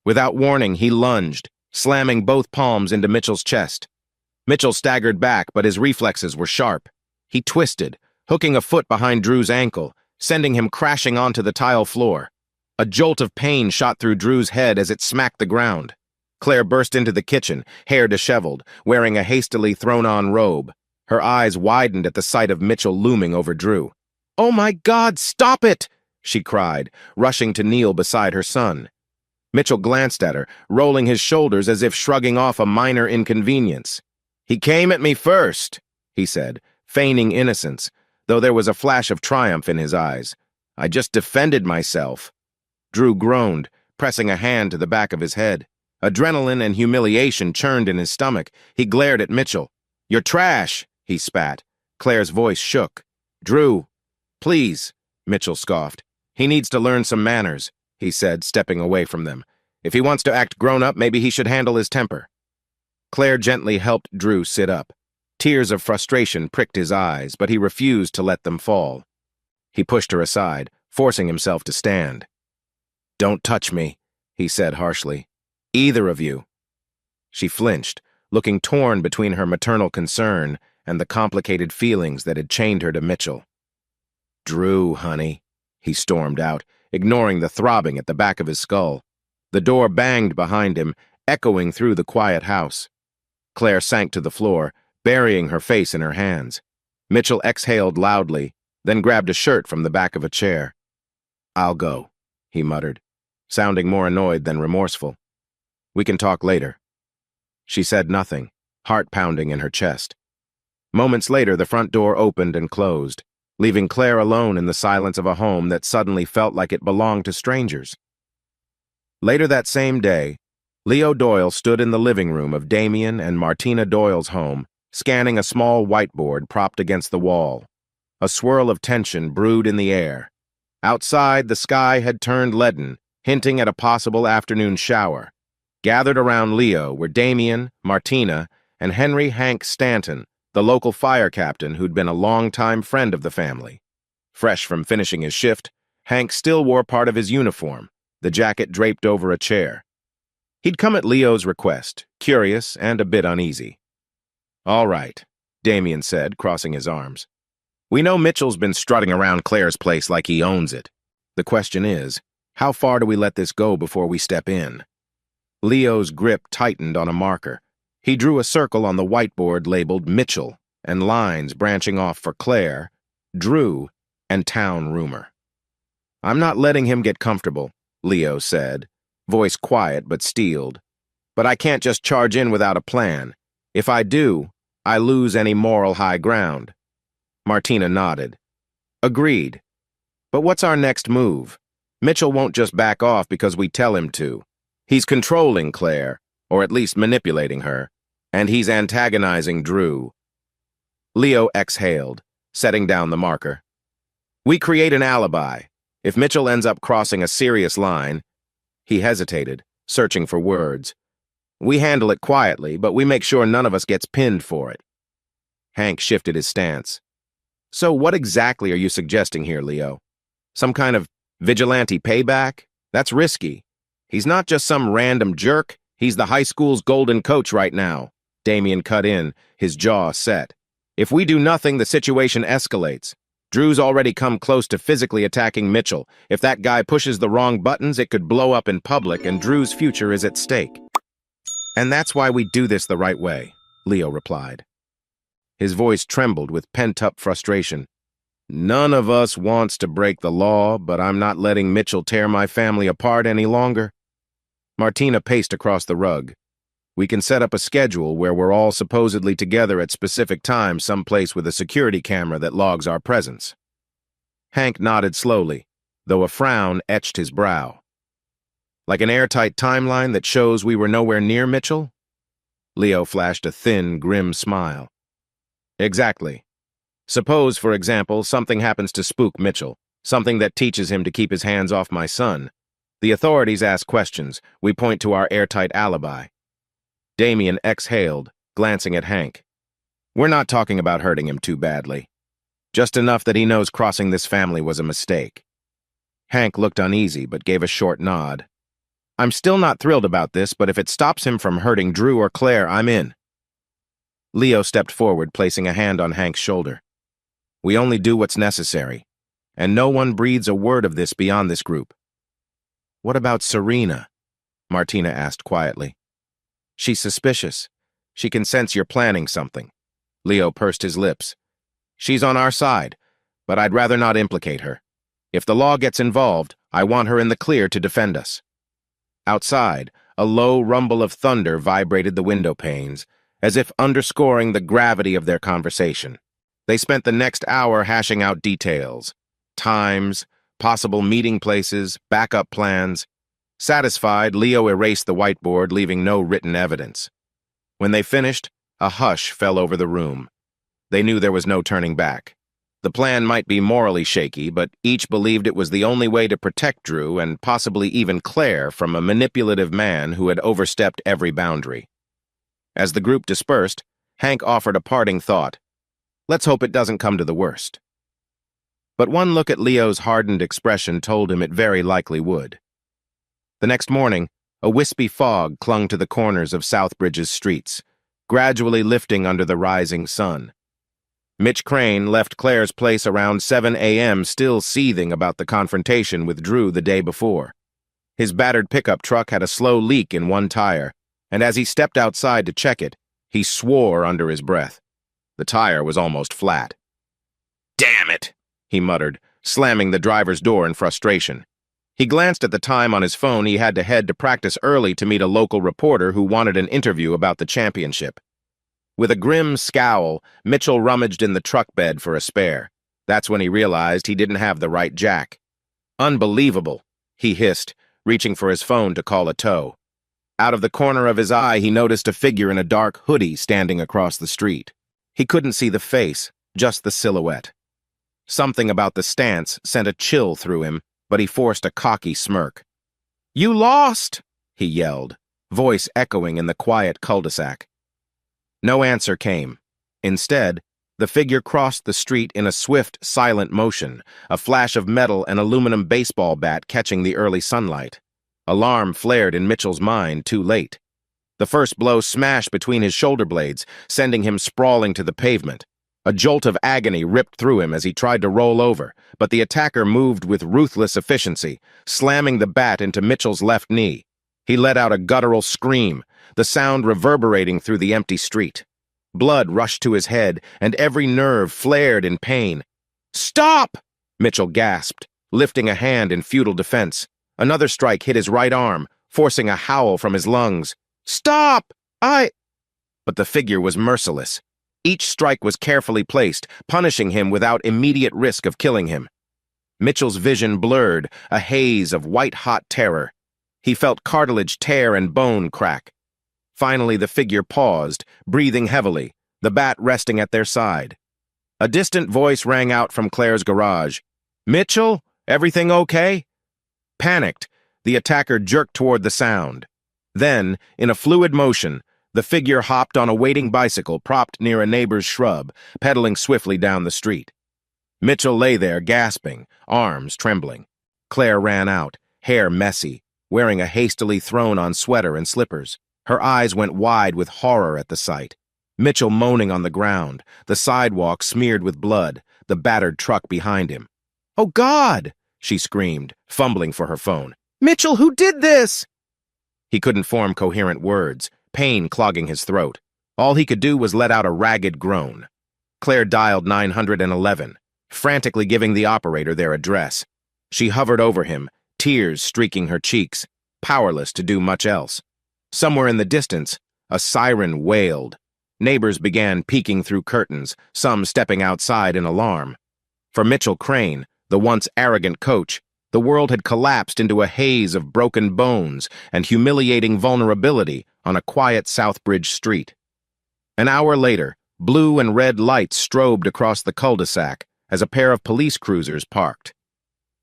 Without warning, he lunged, slamming both palms into Mitchell's chest. Mitchell staggered back, but his reflexes were sharp. He twisted, hooking a foot behind Drew's ankle, sending him crashing onto the tile floor. A jolt of pain shot through Drew's head as it smacked the ground. Claire burst into the kitchen, hair disheveled, wearing a hastily thrown-on robe. Her eyes widened at the sight of Mitchell looming over Drew. "Oh my God, stop it!" she cried, rushing to kneel beside her son. Mitchell glanced at her, rolling his shoulders as if shrugging off a minor inconvenience. "He came at me first," he said, feigning innocence, though there was a flash of triumph in his eyes. "I just defended myself." Drew groaned, pressing a hand to the back of his head. Adrenaline and humiliation churned in his stomach. He glared at Mitchell. "You're trash," he spat. Claire's voice shook. "Drew, please," Mitchell scoffed. "He needs to learn some manners," he said, stepping away from them. "If he wants to act grown-up, maybe he should handle his temper." Claire gently helped Drew sit up. Tears of frustration pricked his eyes, but he refused to let them fall. He pushed her aside, forcing himself to stand. "Don't touch me," he said harshly. "Either of you." She flinched, looking torn between her maternal concern and the complicated feelings that had chained her to Mitchell. "Drew, honey," he stormed out, ignoring the throbbing at the back of his skull. The door banged behind him, echoing through the quiet house. Claire sank to the floor, burying her face in her hands. Mitchell exhaled loudly, then grabbed a shirt from the back of a chair. "I'll go," he muttered, sounding more annoyed than remorseful. "We can talk later." She said nothing, heart pounding in her chest. Moments later, the front door opened and closed, leaving Claire alone in the silence of a home that suddenly felt like it belonged to strangers. Later that same day, Leo Doyle stood in the living room of Damien and Martina Doyle's home, scanning a small whiteboard propped against the wall. A swirl of tension brewed in the air. Outside, the sky had turned leaden, hinting at a possible afternoon shower. Gathered around Leo were Damien, Martina, and Henry Hank Stanton, the local fire captain who'd been a longtime friend of the family. Fresh from finishing his shift, Hank still wore part of his uniform, the jacket draped over a chair. He'd come at Leo's request, curious and a bit uneasy. "All right," Damien said, crossing his arms. "We know Mitchell's been strutting around Claire's place like he owns it. The question is, how far do we let this go before we step in?" Leo's grip tightened on a marker. He drew a circle on the whiteboard labeled Mitchell and lines branching off for Claire, Drew, and town rumor. "I'm not letting him get comfortable," Leo said, voice quiet but steeled. "But I can't just charge in without a plan. If I do, I lose any moral high ground." Martina nodded. "Agreed. But what's our next move? Mitchell won't just back off because we tell him to. He's controlling Claire, or at least manipulating her, and he's antagonizing Drew." Leo exhaled, setting down the marker. "We create an alibi. If Mitchell ends up crossing a serious line—" He hesitated, searching for words. "We handle it quietly, but we make sure none of us gets pinned for it." Hank shifted his stance. "So what exactly are you suggesting here, Leo? Some kind of vigilante payback? That's risky. He's not just some random jerk, he's the high school's golden coach right now." Damien cut in, his jaw set. "If we do nothing, the situation escalates. Drew's already come close to physically attacking Mitchell. If that guy pushes the wrong buttons, it could blow up in public, and Drew's future is at stake." "And that's why we do this the right way," Leo replied. His voice trembled with pent-up frustration. "None of us wants to break the law, but I'm not letting Mitchell tear my family apart any longer." Martina paced across the rug. "We can set up a schedule where we're all supposedly together at specific times, someplace with a security camera that logs our presence." Hank nodded slowly, though a frown etched his brow. "Like an airtight timeline that shows we were nowhere near Mitchell?" Leo flashed a thin, grim smile. "Exactly. Suppose, for example, something happens to spook Mitchell, something that teaches him to keep his hands off my son. The authorities ask questions. We point to our airtight alibi." Damien exhaled, glancing at Hank. "We're not talking about hurting him too badly. Just enough that he knows crossing this family was a mistake." Hank looked uneasy, but gave a short nod. "I'm still not thrilled about this, but if it stops him from hurting Drew or Claire, I'm in." Leo stepped forward, placing a hand on Hank's shoulder. We only do what's necessary, and no one breathes a word of this beyond this group. What about Serena? Martina asked quietly. She's suspicious. She can sense you're planning something. Leo pursed his lips. She's on our side, but I'd rather not implicate her. If the law gets involved, I want her in the clear to defend us. Outside, a low rumble of thunder vibrated the window panes, as if underscoring the gravity of their conversation. They spent the next hour hashing out details, times, possible meeting places, backup plans. Satisfied, Leo erased the whiteboard, leaving no written evidence. When they finished, a hush fell over the room. They knew there was no turning back. The plan might be morally shaky, but each believed it was the only way to protect Drew and possibly even Claire from a manipulative man who had overstepped every boundary. As the group dispersed, Hank offered a parting thought. Let's hope it doesn't come to the worst. But one look at Leo's hardened expression told him it very likely would. The next morning, a wispy fog clung to the corners of Southbridge's streets, gradually lifting under the rising sun. Mitch Crane left Claire's place around 7 a.m. still seething about the confrontation with Drew the day before. His battered pickup truck had a slow leak in one tire, and as he stepped outside to check it, he swore under his breath. The tire was almost flat. "Damn it!" he muttered, slamming the driver's door in frustration. He glanced at the time on his phone. He had to head to practice early to meet a local reporter who wanted an interview about the championship. With a grim scowl, Mitchell rummaged in the truck bed for a spare. That's when he realized he didn't have the right jack. "Unbelievable," he hissed, reaching for his phone to call a tow. Out of the corner of his eye, he noticed a figure in a dark hoodie standing across the street. He couldn't see the face, just the silhouette. Something about the stance sent a chill through him, but he forced a cocky smirk. "You lost!" he yelled, voice echoing in the quiet cul-de-sac. No answer came. Instead, the figure crossed the street in a swift, silent motion, a flash of metal and aluminum baseball bat catching the early sunlight. Alarm flared in Mitchell's mind too late. The first blow smashed between his shoulder blades, sending him sprawling to the pavement. A jolt of agony ripped through him as he tried to roll over, but the attacker moved with ruthless efficiency, slamming the bat into Mitchell's left knee. He let out a guttural scream, the sound reverberating through the empty street. Blood rushed to his head, and every nerve flared in pain. "Stop!" Mitchell gasped, lifting a hand in futile defense. Another strike hit his right arm, forcing a howl from his lungs. "Stop! But the figure was merciless. Each strike was carefully placed, punishing him without immediate risk of killing him. Mitchell's vision blurred, a haze of white-hot terror. He felt cartilage tear and bone crack. Finally, the figure paused, breathing heavily, the bat resting at their side. A distant voice rang out from Claire's garage. "Mitchell, everything okay?" Panicked, the attacker jerked toward the sound. Then, in a fluid motion, the figure hopped on a waiting bicycle propped near a neighbor's shrub, pedaling swiftly down the street. Mitchell lay there, gasping, arms trembling. Claire ran out, hair messy, wearing a hastily thrown-on sweater and slippers. Her eyes went wide with horror at the sight. Mitchell moaning on the ground, the sidewalk smeared with blood, the battered truck behind him. "Oh, God!" she screamed, fumbling for her phone. "Mitchell, who did this?" He couldn't form coherent words, pain clogging his throat. All he could do was let out a ragged groan. Claire dialed 911, frantically giving the operator their address. She hovered over him, tears streaking her cheeks, powerless to do much else. Somewhere in the distance, a siren wailed. Neighbors began peeking through curtains, some stepping outside in alarm. For Mitchell Crane, the once arrogant coach, the world had collapsed into a haze of broken bones and humiliating vulnerability on a quiet Southbridge street. An hour later, blue and red lights strobed across the cul-de-sac as a pair of police cruisers parked.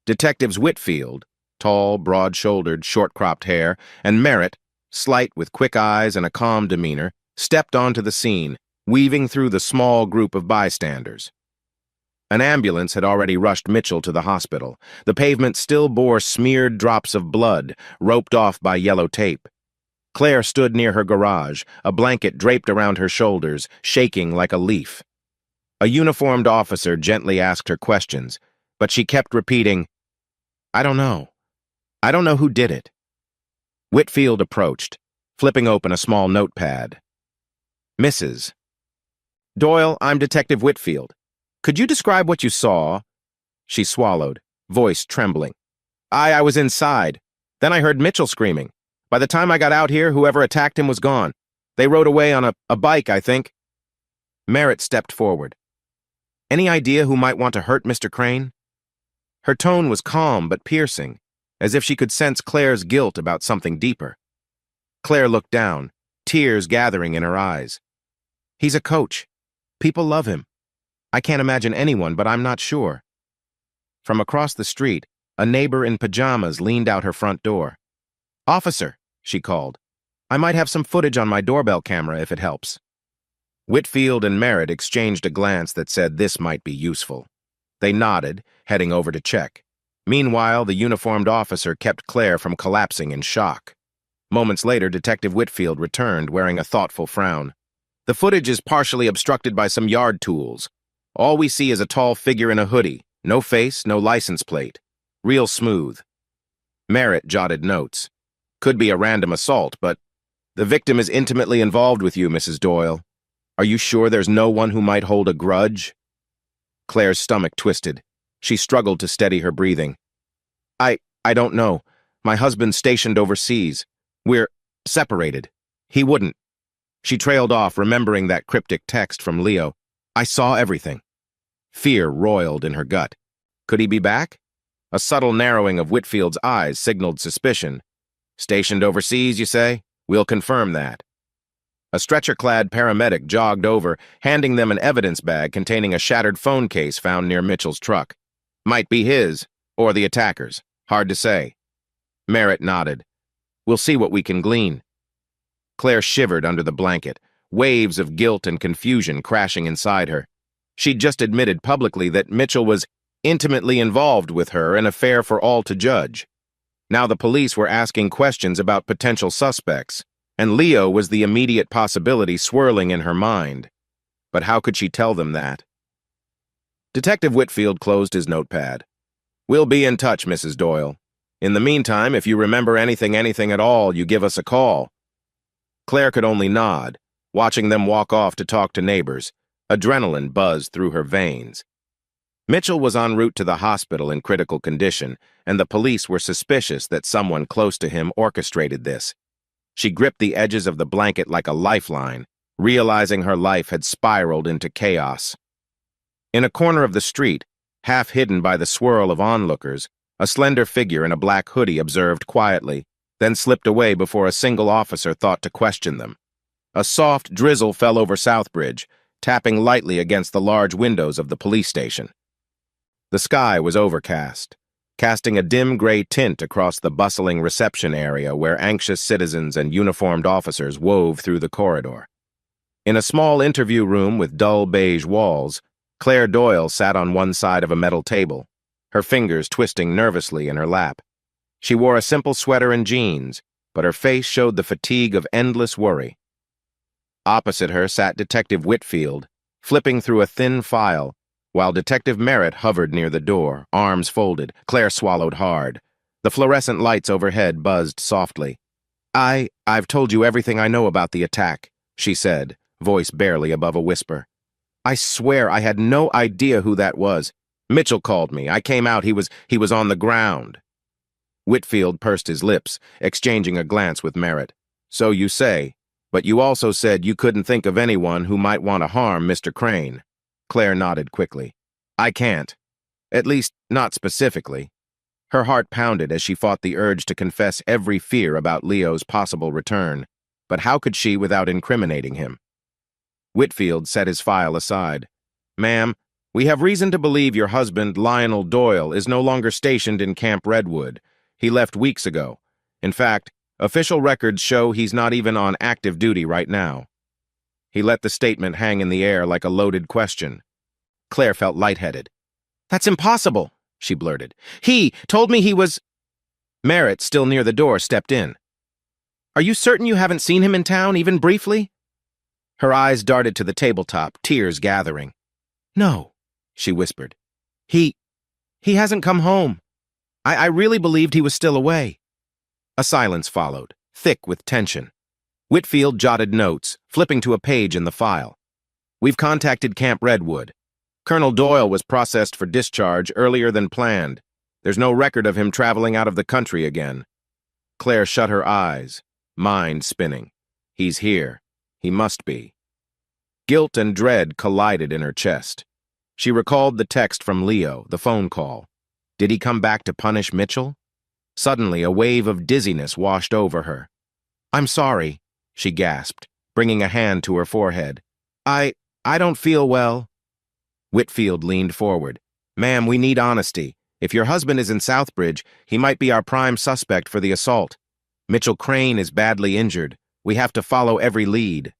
Detectives Whitfield, tall, broad-shouldered, short-cropped hair, and Merritt, slight with quick eyes and a calm demeanor, stepped onto the scene, weaving through the small group of bystanders. An ambulance had already rushed Mitchell to the hospital. The pavement still bore smeared drops of blood, roped off by yellow tape. Claire stood near her garage, a blanket draped around her shoulders, shaking like a leaf. A uniformed officer gently asked her questions, but she kept repeating, "I don't know. I don't know who did it." Whitfield approached, flipping open a small notepad. "Mrs. Doyle, I'm Detective Whitfield. Could you describe what you saw?" She swallowed, voice trembling. I was inside. Then I heard Mitchell screaming. By the time I got out here, whoever attacked him was gone. They rode away on a bike, I think." Merritt stepped forward. "Any idea who might want to hurt Mr. Crane?" Her tone was calm but piercing, as if she could sense Claire's guilt about something deeper. Claire looked down, tears gathering in her eyes. "He's a coach. People love him. I can't imagine anyone, but I'm not sure." From across the street, a neighbor in pajamas leaned out her front door. "Officer," she called, "I might have some footage on my doorbell camera if it helps." Whitfield and Merritt exchanged a glance that said this might be useful. They nodded, heading over to check. Meanwhile, the uniformed officer kept Claire from collapsing in shock. Moments later, Detective Whitfield returned, wearing a thoughtful frown. "The footage is partially obstructed by some yard tools. All we see is a tall figure in a hoodie. No face, no license plate. Real smooth." Merritt jotted notes. "Could be a random assault, but the victim is intimately involved with you, Mrs. Doyle. Are you sure there's no one who might hold a grudge?" Claire's stomach twisted. She struggled to steady her breathing. I don't know. My husband's stationed overseas. We're separated. He wouldn't." She trailed off, remembering that cryptic text from Leo. "I saw everything." Fear roiled in her gut. Could he be back? A subtle narrowing of Whitfield's eyes signaled suspicion. "Stationed overseas, you say? We'll confirm that." A stretcher-clad paramedic jogged over, handing them an evidence bag containing a shattered phone case found near Mitchell's truck. Might be his, or the attacker's. Hard to say. Merritt nodded. "We'll see what we can glean." Claire shivered under the blanket, waves of guilt and confusion crashing inside her. She'd just admitted publicly that Mitchell was intimately involved with her, an affair for all to judge. Now the police were asking questions about potential suspects, and Leo was the immediate possibility swirling in her mind. But how could she tell them that? Detective Whitfield closed his notepad. "We'll be in touch, Mrs. Doyle. In the meantime, if you remember anything at all, you give us a call." Claire could only nod, watching them walk off to talk to neighbors. Adrenaline buzzed through her veins. Mitchell was en route to the hospital in critical condition, and the police were suspicious that someone close to him orchestrated this. She gripped the edges of the blanket like a lifeline, realizing her life had spiraled into chaos. In a corner of the street, half hidden by the swirl of onlookers, a slender figure in a black hoodie observed quietly, then slipped away before a single officer thought to question them. A soft drizzle fell over Southbridge, tapping lightly against the large windows of the police station. The sky was overcast, casting a dim gray tint across the bustling reception area where anxious citizens and uniformed officers wove through the corridor. In a small interview room with dull beige walls, Claire Doyle sat on one side of a metal table, her fingers twisting nervously in her lap. She wore a simple sweater and jeans, but her face showed the fatigue of endless worry. Opposite her sat Detective Whitfield, flipping through a thin file, while Detective Merritt hovered near the door, arms folded. Claire swallowed hard. The fluorescent lights overhead buzzed softly. I've told you everything I know about the attack," she said, voice barely above a whisper. "I swear I had no idea who that was. Mitchell called me. I came out. He was on the ground." Whitfield pursed his lips, exchanging a glance with Merritt. "So you say, but you also said you couldn't think of anyone who might want to harm Mr. Crane." Claire nodded quickly. "I can't. At least, not specifically." Her heart pounded as she fought the urge to confess every fear about Leo's possible return. But how could she without incriminating him? Whitfield set his file aside. "Ma'am, we have reason to believe your husband, Lionel Doyle, is no longer stationed in Camp Redwood. He left weeks ago. In fact, official records show he's not even on active duty right now." He let the statement hang in the air like a loaded question. Claire felt lightheaded. "That's impossible," she blurted. "He told me he was—" Merritt, still near the door, stepped in. Are you certain you haven't seen him in town, even briefly? Her eyes darted to the tabletop, tears gathering. No, she whispered. He hasn't come home. I really believed he was still away. A silence followed, thick with tension. Whitfield jotted notes, flipping to a page in the file. We've contacted Camp Redwood. Colonel Doyle was processed for discharge earlier than planned. There's no record of him traveling out of the country again. Claire shut her eyes, mind spinning. He's here. He must be. Guilt and dread collided in her chest. She recalled the text from Leo, the phone call. Did he come back to punish Mitchell? Suddenly, a wave of dizziness washed over her. I'm sorry, she gasped, bringing a hand to her forehead. I don't feel well. Whitfield leaned forward. Ma'am, we need honesty. If your husband is in Southbridge, he might be our prime suspect for the assault. Mitchell Crane is badly injured. We have to follow every lead.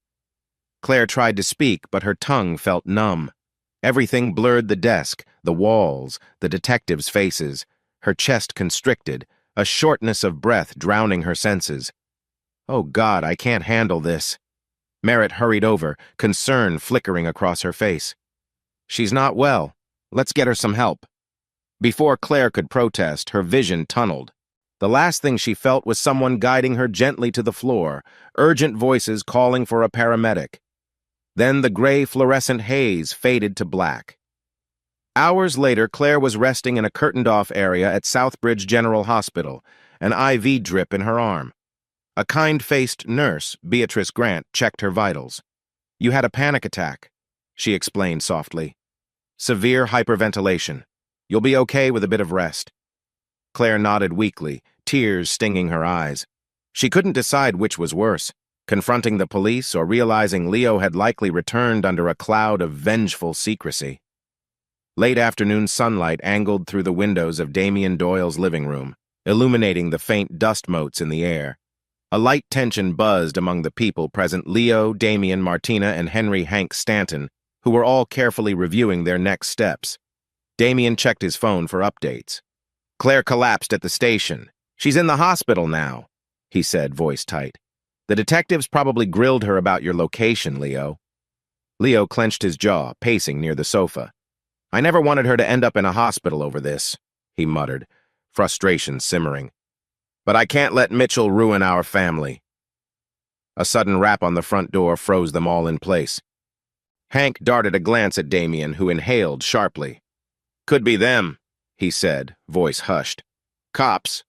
Claire tried to speak, but her tongue felt numb. Everything blurred: the desk, the walls, the detectives' faces. Her chest constricted, a shortness of breath drowning her senses. Oh God, I can't handle this. Merritt hurried over, concern flickering across her face. She's not well. Let's get her some help. Before Claire could protest, her vision tunneled. The last thing she felt was someone guiding her gently to the floor, urgent voices calling for a paramedic. Then the gray fluorescent haze faded to black. Hours later, Claire was resting in a curtained-off area at Southbridge General Hospital, an IV drip in her arm. A kind-faced nurse, Beatrice Grant, checked her vitals. You had a panic attack, she explained softly. Severe hyperventilation. You'll be okay with a bit of rest. Claire nodded weakly, tears stinging her eyes. She couldn't decide which was worse, confronting the police or realizing Leo had likely returned under a cloud of vengeful secrecy. Late afternoon sunlight angled through the windows of Damien Doyle's living room, illuminating the faint dust motes in the air. A light tension buzzed among the people present: Leo, Damien, Martina, and Henry Hank Stanton, who were all carefully reviewing their next steps. Damien checked his phone for updates. Claire collapsed at the station. She's in the hospital now, he said, voice tight. The detectives probably grilled her about your location, Leo. Leo clenched his jaw, pacing near the sofa. I never wanted her to end up in a hospital over this, he muttered, frustration simmering. But I can't let Mitchell ruin our family. A sudden rap on the front door froze them all in place. Hank darted a glance at Damien, who inhaled sharply. Could be them, he said, voice hushed. Cops.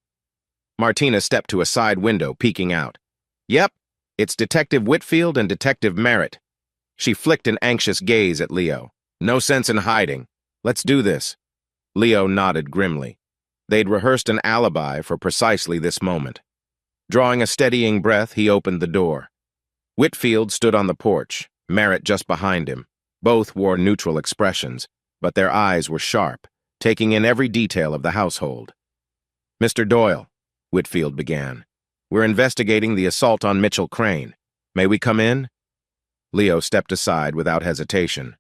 Martina stepped to a side window, peeking out. Yep, it's Detective Whitfield and Detective Merritt. She flicked an anxious gaze at Leo. No sense in hiding. Let's do this. Leo nodded grimly. They'd rehearsed an alibi for precisely this moment. Drawing a steadying breath, he opened the door. Whitfield stood on the porch, Merritt just behind him. Both wore neutral expressions, but their eyes were sharp, taking in every detail of the household. Mr. Doyle, Whitfield began, we're investigating the assault on Mitchell Crane. May we come in? Leo stepped aside without hesitation.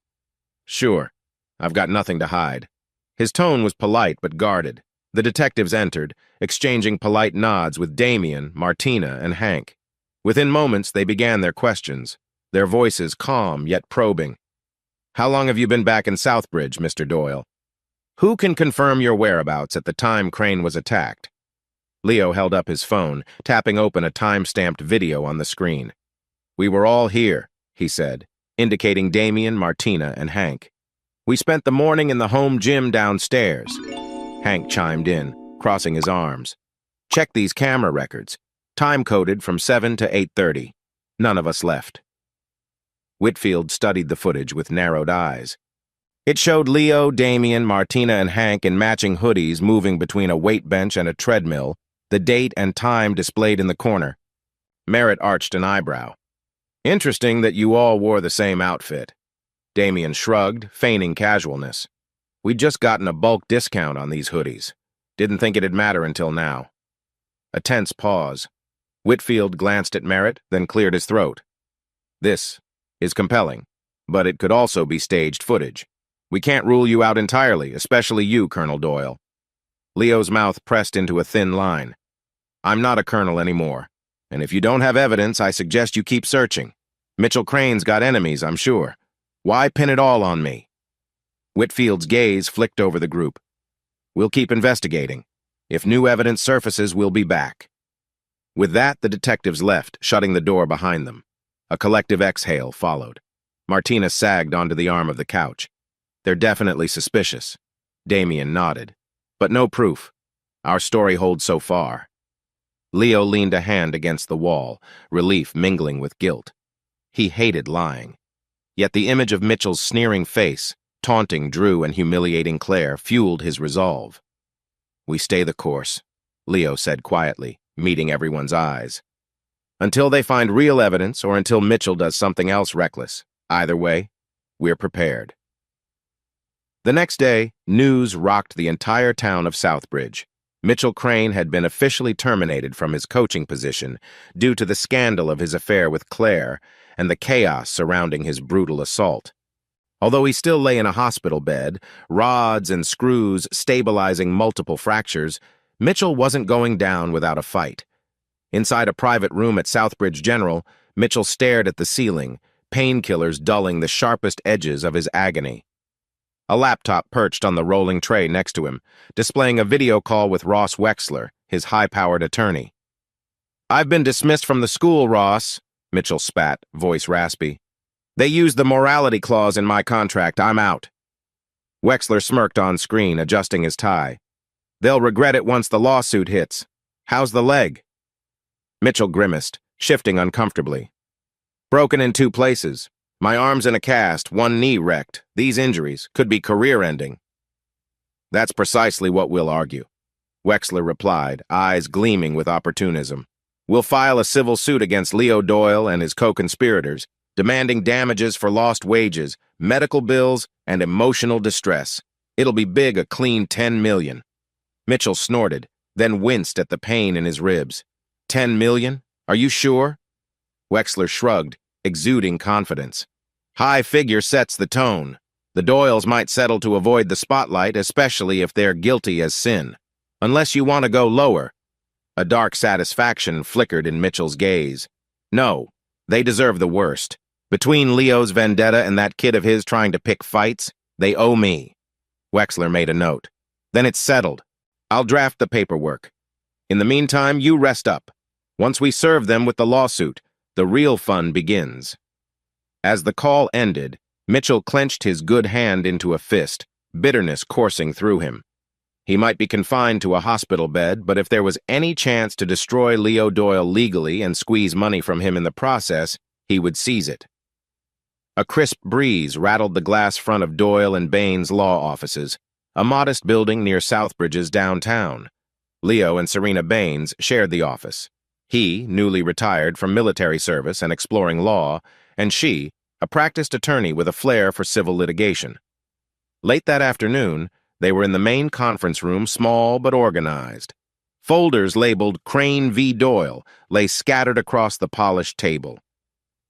Sure, I've got nothing to hide. His tone was polite but guarded. The detectives entered, exchanging polite nods with Damien, Martina, and Hank. Within moments, they began their questions, their voices calm yet probing. How long have you been back in Southbridge, Mr. Doyle? Who can confirm your whereabouts at the time Crane was attacked? Leo held up his phone, tapping open a time-stamped video on the screen. We were all here, he said, indicating Damien, Martina, and Hank. We spent the morning in the home gym downstairs. Hank chimed in, crossing his arms. Check these camera records. Time-coded from 7 to 8:30. None of us left. Whitfield studied the footage with narrowed eyes. It showed Leo, Damien, Martina, and Hank in matching hoodies moving between a weight bench and a treadmill, the date and time displayed in the corner. Merritt arched an eyebrow. Interesting that you all wore the same outfit. Damien shrugged, feigning casualness. We'd just gotten a bulk discount on these hoodies. Didn't think it'd matter until now. A tense pause. Whitfield glanced at Merritt, then cleared his throat. This is compelling, but it could also be staged footage. We can't rule you out entirely, especially you, Colonel Doyle. Leo's mouth pressed into a thin line. I'm not a colonel anymore. And if you don't have evidence, I suggest you keep searching. Mitchell Crane's got enemies, I'm sure. Why pin it all on me? Whitfield's gaze flicked over the group. We'll keep investigating. If new evidence surfaces, we'll be back. With that, the detectives left, shutting the door behind them. A collective exhale followed. Martina sagged onto the arm of the couch. They're definitely suspicious. Damien nodded. But no proof. Our story holds so far. Leo leaned a hand against the wall, relief mingling with guilt. He hated lying. Yet the image of Mitchell's sneering face, taunting Drew and humiliating Claire, fueled his resolve. We stay the course, Leo said quietly, meeting everyone's eyes. Until they find real evidence or until Mitchell does something else reckless. Either way, we're prepared. The next day, news rocked the entire town of Southbridge. Mitchell Crane had been officially terminated from his coaching position due to the scandal of his affair with Claire and the chaos surrounding his brutal assault. Although he still lay in a hospital bed, rods and screws stabilizing multiple fractures, Mitchell wasn't going down without a fight. Inside a private room at Southbridge General, Mitchell stared at the ceiling, painkillers dulling the sharpest edges of his agony. A laptop perched on the rolling tray next to him, displaying a video call with Ross Wexler, his high-powered attorney. "I've been dismissed from the school, Ross," Mitchell spat, voice raspy. "They used the morality clause in my contract. I'm out." Wexler smirked on screen, adjusting his tie. "They'll regret it once the lawsuit hits. How's the leg?" Mitchell grimaced, shifting uncomfortably. "Broken in 2 places. My arm's in a cast, 1 knee wrecked. These injuries could be career-ending." "That's precisely what we'll argue," Wexler replied, eyes gleaming with opportunism. "We'll file a civil suit against Leo Doyle and his co-conspirators, demanding damages for lost wages, medical bills, and emotional distress. It'll be big, a clean $10 million. Mitchell snorted, then winced at the pain in his ribs. $10 million? Are you sure?" Wexler shrugged, exuding confidence. "High figure sets the tone. The Doyles might settle to avoid the spotlight, especially if they're guilty as sin. Unless you want to go lower." A dark satisfaction flickered in Mitchell's gaze. "No, they deserve the worst. Between Leo's vendetta and that kid of his trying to pick fights, they owe me." Wexler made a note. "Then it's settled. I'll draft the paperwork. In the meantime, you rest up. Once we serve them with the lawsuit, the real fun begins." As the call ended, Mitchell clenched his good hand into a fist, bitterness coursing through him. He might be confined to a hospital bed, but if there was any chance to destroy Leo Doyle legally and squeeze money from him in the process, he would seize it. A crisp breeze rattled the glass front of Doyle and Bain's law offices, a modest building near Southbridge's downtown. Leo and Serena Baines shared the office. He, newly retired from military service and exploring law, and she, a practiced attorney with a flair for civil litigation. Late that afternoon, they were in the main conference room, small but organized. Folders labeled Crane v. Doyle lay scattered across the polished table.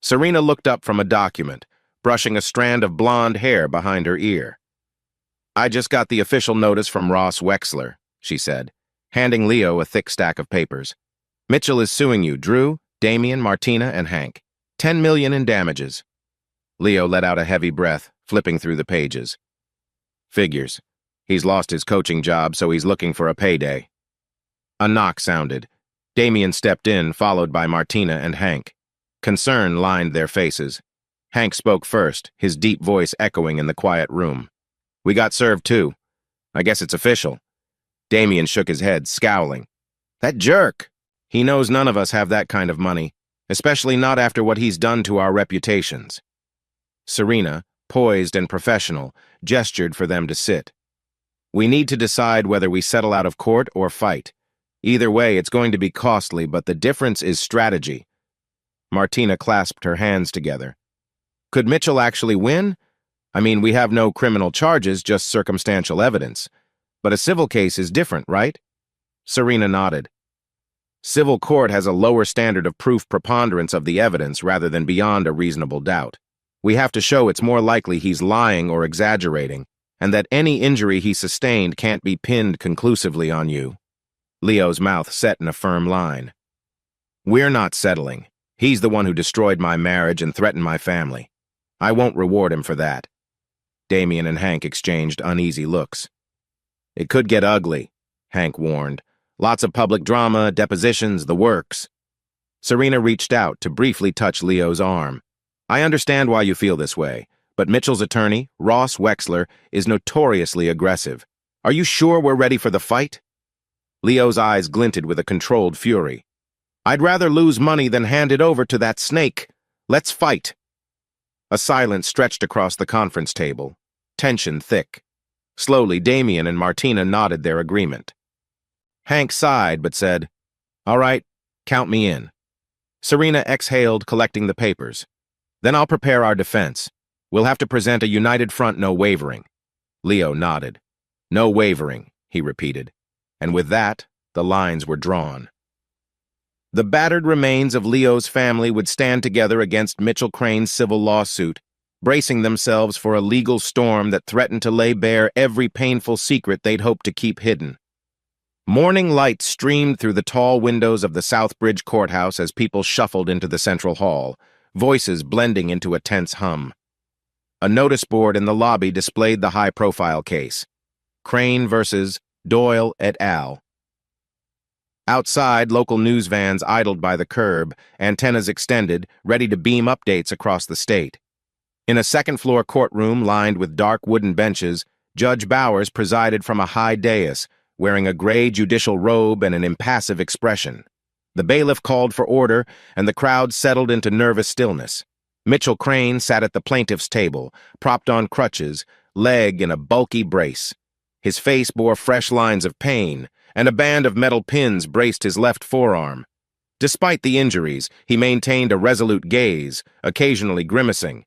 Serena looked up from a document, brushing a strand of blonde hair behind her ear. "I just got the official notice from Ross Wexler," she said, handing Leo a thick stack of papers. "Mitchell is suing you, Drew, Damien, Martina, and Hank. $10 million in damages." Leo let out a heavy breath, flipping through the pages. "Figures. He's lost his coaching job, so he's looking for a payday." A knock sounded. Damien stepped in, followed by Martina and Hank. Concern lined their faces. Hank spoke first, his deep voice echoing in the quiet room. "We got served too. I guess it's official." Damien shook his head, scowling. "That jerk! He knows none of us have that kind of money, especially not after what he's done to our reputations." Serena, poised and professional, gestured for them to sit. "We need to decide whether we settle out of court or fight. Either way, it's going to be costly, but the difference is strategy." Martina clasped her hands together. "Could Mitchell actually win? I mean, we have no criminal charges, just circumstantial evidence. But a civil case is different, right?" Serena nodded. "Civil court has a lower standard of proof preponderance of the evidence rather than beyond a reasonable doubt. We have to show it's more likely he's lying or exaggerating, and that any injury he sustained can't be pinned conclusively on you." Leo's mouth set in a firm line. We're not settling. He's the one who destroyed my marriage and threatened my family. I won't reward him for that." Damien and Hank exchanged uneasy looks. "It could get ugly," Hank warned. "Lots of public drama, depositions, the works." Serena reached out to briefly touch Leo's arm. "I understand why you feel this way, but Mitchell's attorney, Ross Wexler, is notoriously aggressive. Are you sure we're ready for the fight?" Leo's eyes glinted with a controlled fury. "I'd rather lose money than hand it over to that snake. Let's fight." A silence stretched across the conference table, tension thick. Slowly, Damien and Martina nodded their agreement. Hank sighed but said, "All right, count me in." Serena exhaled, collecting the papers. "Then I'll prepare our defense. We'll have to present a united front, no wavering." Leo nodded. "No wavering," he repeated. And with that, the lines were drawn. The battered remains of Leo's family would stand together against Mitchell Crane's civil lawsuit, bracing themselves for a legal storm that threatened to lay bare every painful secret they'd hoped to keep hidden. Morning light streamed through the tall windows of the Southbridge courthouse as people shuffled into the central hall, voices blending into a tense hum. A notice board in the lobby displayed the high-profile case: Crane versus Doyle et al. Outside, local news vans idled by the curb, antennas extended, ready to beam updates across the state. In a second-floor courtroom lined with dark wooden benches, Judge Bowers presided from a high dais, wearing a gray judicial robe and an impassive expression. The bailiff called for order, and the crowd settled into nervous stillness. Mitchell Crane sat at the plaintiff's table, propped on crutches, leg in a bulky brace. His face bore fresh lines of pain, and a band of metal pins braced his left forearm. Despite the injuries, he maintained a resolute gaze, occasionally grimacing.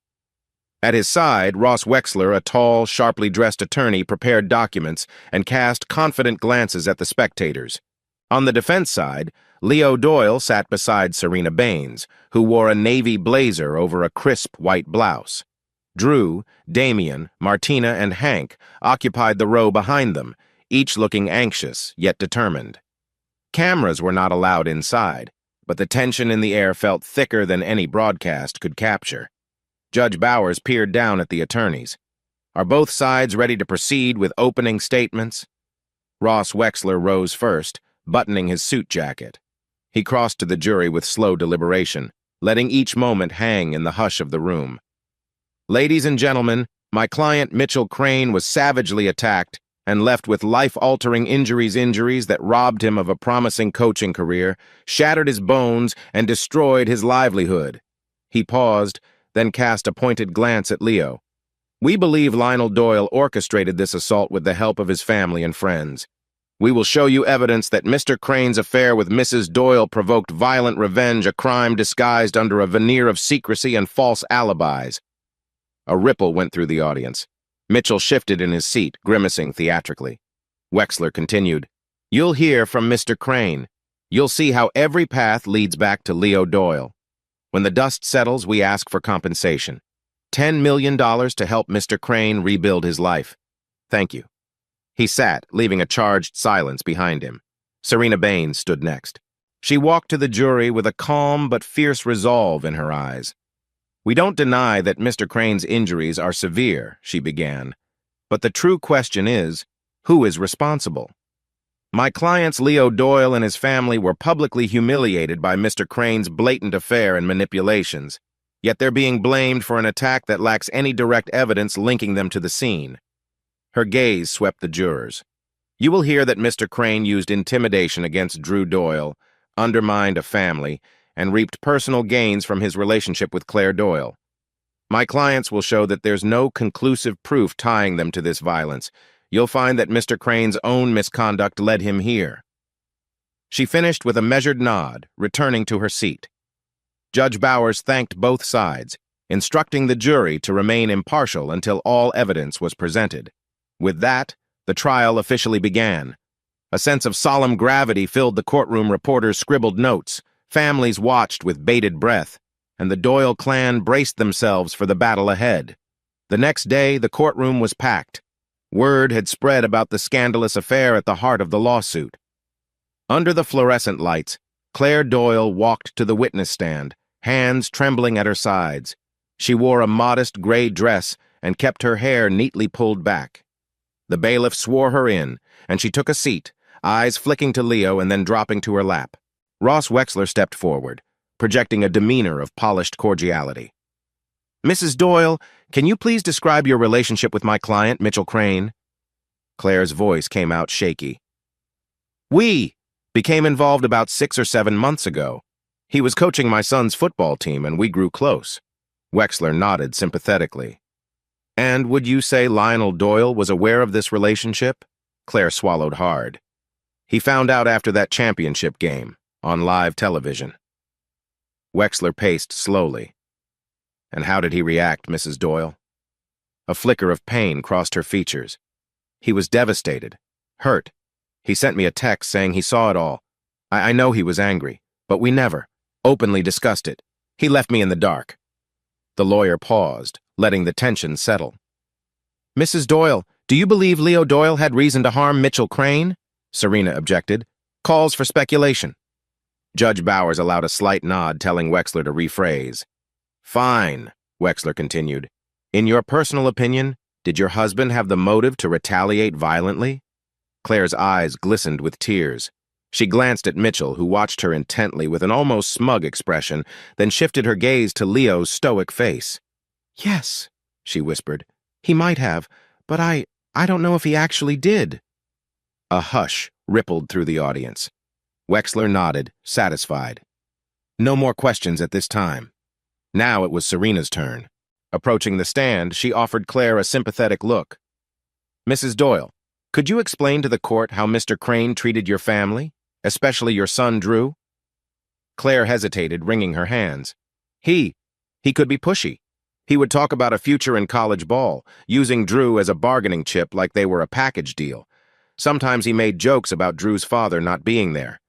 At his side, Ross Wexler, a tall, sharply dressed attorney, prepared documents and cast confident glances at the spectators. On the defense side, Leo Doyle sat beside Serena Baines, who wore a navy blazer over a crisp white blouse. Drew, Damien, Martina, and Hank occupied the row behind them, each looking anxious, yet determined. Cameras were not allowed inside, but the tension in the air felt thicker than any broadcast could capture. Judge Bowers peered down at the attorneys. "Are both sides ready to proceed with opening statements?" Ross Wexler rose first, buttoning his suit jacket. He crossed to the jury with slow deliberation, letting each moment hang in the hush of the room. "Ladies and gentlemen, my client Mitchell Crane was savagely attacked and left with life-altering injuries that robbed him of a promising coaching career, shattered his bones, and destroyed his livelihood." He paused, then cast a pointed glance at Leo. "We believe Lionel Doyle orchestrated this assault with the help of his family and friends. We will show you evidence that Mr. Crane's affair with Mrs. Doyle provoked violent revenge, a crime disguised under a veneer of secrecy and false alibis." A ripple went through the audience. Mitchell shifted in his seat, grimacing theatrically. Wexler continued, "You'll hear from Mr. Crane. You'll see how every path leads back to Leo Doyle. When the dust settles, we ask for compensation. $10 million to help Mr. Crane rebuild his life. Thank you." He sat, leaving a charged silence behind him. Serena Baines stood next. She walked to the jury with a calm but fierce resolve in her eyes. "We don't deny that Mr. Crane's injuries are severe," she began. "But the true question is, who is responsible? My clients Leo Doyle and his family were publicly humiliated by Mr. Crane's blatant affair and manipulations, yet they're being blamed for an attack that lacks any direct evidence linking them to the scene." Her gaze swept the jurors. "You will hear that Mr. Crane used intimidation against Drew Doyle, undermined a family, and reaped personal gains from his relationship with Claire Doyle. My clients will show that there's no conclusive proof tying them to this violence. You'll find that Mr. Crane's own misconduct led him here." She finished with a measured nod, returning to her seat. Judge Bowers thanked both sides, instructing the jury to remain impartial until all evidence was presented. With that, the trial officially began. A sense of solemn gravity filled the courtroom. Reporters scribbled notes, families watched with bated breath, and the Doyle clan braced themselves for the battle ahead. The next day, the courtroom was packed. Word had spread about the scandalous affair at the heart of the lawsuit. Under the fluorescent lights, Claire Doyle walked to the witness stand, hands trembling at her sides. She wore a modest gray dress and kept her hair neatly pulled back. The bailiff swore her in, and she took a seat, eyes flicking to Leo and then dropping to her lap. Ross Wexler stepped forward, projecting a demeanor of polished cordiality. "Mrs. Doyle, can you please describe your relationship with my client, Mitchell Crane?" Claire's voice came out shaky. "We became involved about 6 or 7 months ago. He was coaching my son's football team, and we grew close." Wexler nodded sympathetically. "And would you say Lionel Doyle was aware of this relationship?" Claire swallowed hard. "He found out after that championship game, on live television." Wexler paced slowly. "And how did he react, Mrs. Doyle?" A flicker of pain crossed her features. "He was devastated, hurt. He sent me a text saying he saw it all. I know he was angry, but we never openly discussed it. He left me in the dark." The lawyer paused, letting the tension settle. "Mrs. Doyle, do you believe Leo Doyle had reason to harm Mitchell Crane?" Serena objected. "Calls for speculation." Judge Bowers allowed a slight nod, telling Wexler to rephrase. "Fine," Wexler continued. "In your personal opinion, did your husband have the motive to retaliate violently?" Claire's eyes glistened with tears. She glanced at Mitchell, who watched her intently with an almost smug expression, then shifted her gaze to Leo's stoic face. "Yes," she whispered. "He might have, but I don't know if he actually did." A hush rippled through the audience. Wexler nodded, satisfied. No more questions at this time. Now it was Serena's turn. Approaching the stand, she offered Claire a sympathetic look. "Mrs. Doyle, could you explain to the court how Mr. Crane treated your family, especially your son Drew?" Claire hesitated, wringing her hands. He could be pushy. He would talk about a future in college ball, using Drew as a bargaining chip like they were a package deal. Sometimes he made jokes about Drew's father not being there.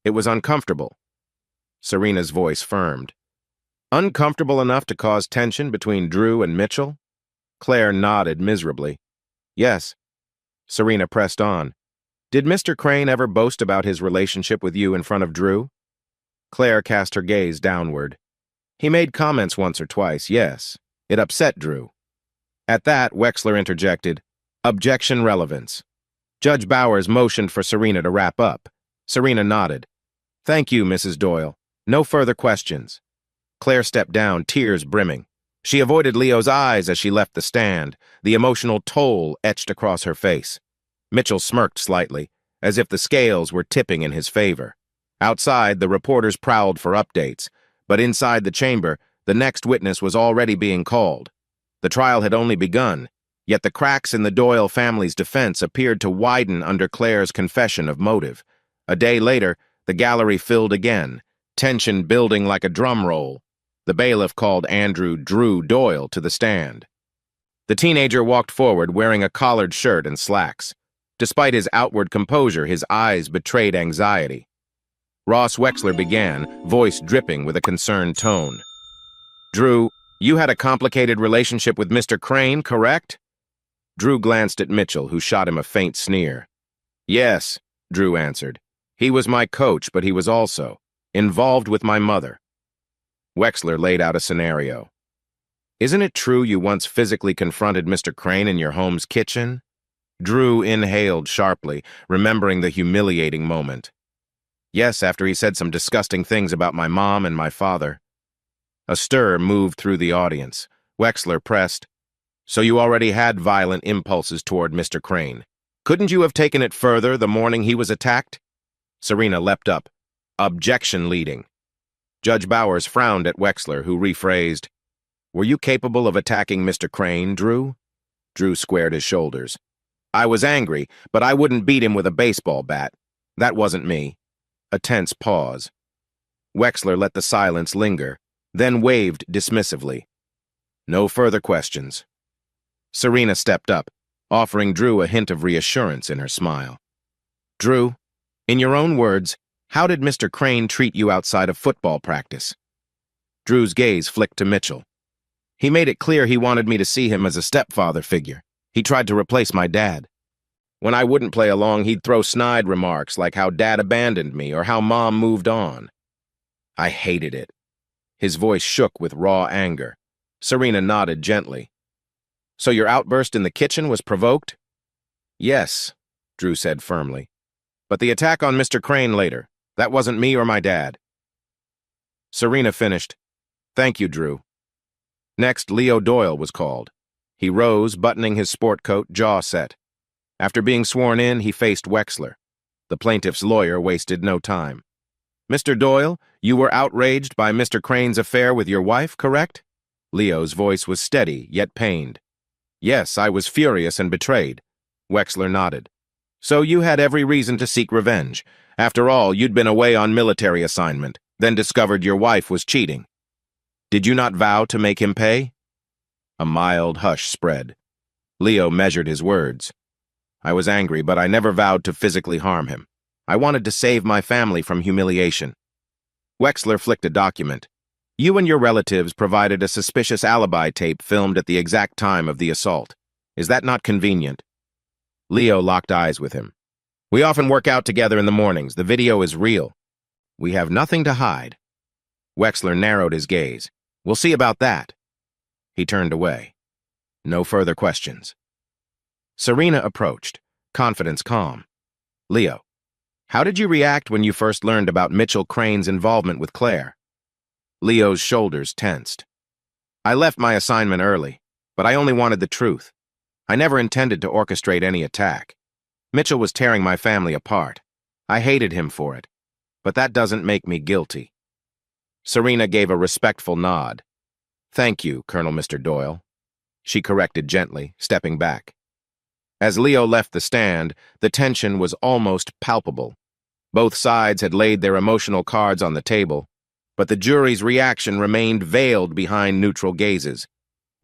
It was uncomfortable." Serena's voice firmed. "Uncomfortable enough to cause tension between Drew and Mitchell?" Claire nodded miserably. "Yes." Serena pressed on. "Did Mr. Crane ever boast about his relationship with you in front of Drew?" Claire cast her gaze downward. "He made comments once or twice, yes. It upset Drew." At that, Wexler interjected, "Objection relevance." Judge Bowers motioned for Serena to wrap up. Serena nodded. "Thank you, Mrs. Doyle. No further questions." Claire stepped down, tears brimming. She avoided Leo's eyes as she left the stand, the emotional toll etched across her face. Mitchell smirked slightly, as if the scales were tipping in his favor. Outside, the reporters prowled for updates, but inside the chamber, the next witness was already being called. The trial had only begun, yet the cracks in the Doyle family's defense appeared to widen under Claire's confession of motive. A day later, the gallery filled again, tension building like a drum roll. The bailiff called Andrew Drew Doyle to the stand. The teenager walked forward wearing a collared shirt and slacks. Despite his outward composure, his eyes betrayed anxiety. Ross Wexler began, voice dripping with a concerned tone. "Drew, you had a complicated relationship with Mr. Crane, correct?" Drew glanced at Mitchell, who shot him a faint sneer. "Yes," Drew answered. "He was my coach, but he was also involved with my mother." Wexler laid out a scenario. "Isn't it true you once physically confronted Mr. Crane in your home's kitchen?" Drew inhaled sharply, remembering the humiliating moment. "Yes, after he said some disgusting things about my mom and my father." A stir moved through the audience. Wexler pressed, "So you already had violent impulses toward Mr. Crane. Couldn't you have taken it further the morning he was attacked?" Serena leapt up, objection leading. Judge Bowers frowned at Wexler, who rephrased, "Were you capable of attacking Mr. Crane, Drew?" Drew squared his shoulders. "I was angry, but I wouldn't beat him with a baseball bat. That wasn't me." A tense pause. Wexler let the silence linger, then waved dismissively. "No further questions." Serena stepped up, offering Drew a hint of reassurance in her smile. "Drew, in your own words, how did Mr. Crane treat you outside of football practice?" Drew's gaze flicked to Mitchell. "He made it clear he wanted me to see him as a stepfather figure. He tried to replace my dad. When I wouldn't play along, he'd throw snide remarks like how dad abandoned me or how mom moved on. I hated it. His voice shook with raw anger. Serena nodded gently. So your outburst in the kitchen was provoked? Yes, Drew said firmly. But the attack on Mr. Crane later, that wasn't me or my dad. Serena finished. Thank you, Drew. Next, Leo Doyle was called. He rose, buttoning his sport coat, jaw set. After being sworn in, he faced Wexler. The plaintiff's lawyer wasted no time. Mr. Doyle, you were outraged by Mr. Crane's affair with your wife, correct? Leo's voice was steady, yet pained. Yes, I was furious and betrayed. Wexler nodded. So you had every reason to seek revenge. After all, you'd been away on military assignment, then discovered your wife was cheating. Did you not vow to make him pay? A mild hush spread. Leo measured his words. I was angry, but I never vowed to physically harm him. I wanted to save my family from humiliation. Wexler flicked a document. You and your relatives provided a suspicious alibi tape filmed at the exact time of the assault. Is that not convenient? Leo locked eyes with him. We often work out together in the mornings. The video is real. We have nothing to hide. Wexler narrowed his gaze. We'll see about that. He turned away. No further questions. Serena approached, confidence calm. Leo, how did you react when you first learned about Mitchell Crane's involvement with Claire? Leo's shoulders tensed. I left my assignment early, but I only wanted the truth. I never intended to orchestrate any attack. Mitchell was tearing my family apart. I hated him for it, but that doesn't make me guilty. Serena gave a respectful nod. Thank you, Colonel Mr. Doyle. She corrected gently, stepping back. As Leo left the stand, the tension was almost palpable. Both sides had laid their emotional cards on the table, but the jury's reaction remained veiled behind neutral gazes.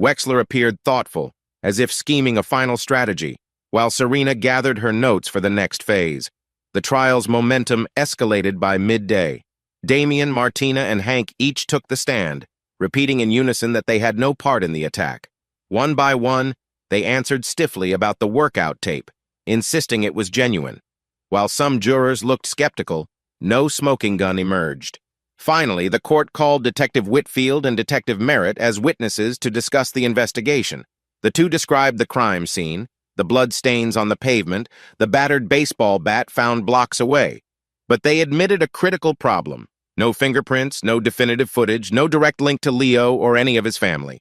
Wexler appeared thoughtful, as if scheming a final strategy, while Serena gathered her notes for the next phase. The trial's momentum escalated by midday. Damien, Martina, and Hank each took the stand, repeating in unison that they had no part in the attack. One by one, they answered stiffly about the workout tape, insisting it was genuine. While some jurors looked skeptical, no smoking gun emerged. Finally, the court called Detective Whitfield and Detective Merritt as witnesses to discuss the investigation. The two described the crime scene, the blood stains on the pavement, the battered baseball bat found blocks away. But they admitted a critical problem. No fingerprints, no definitive footage, no direct link to Leo or any of his family.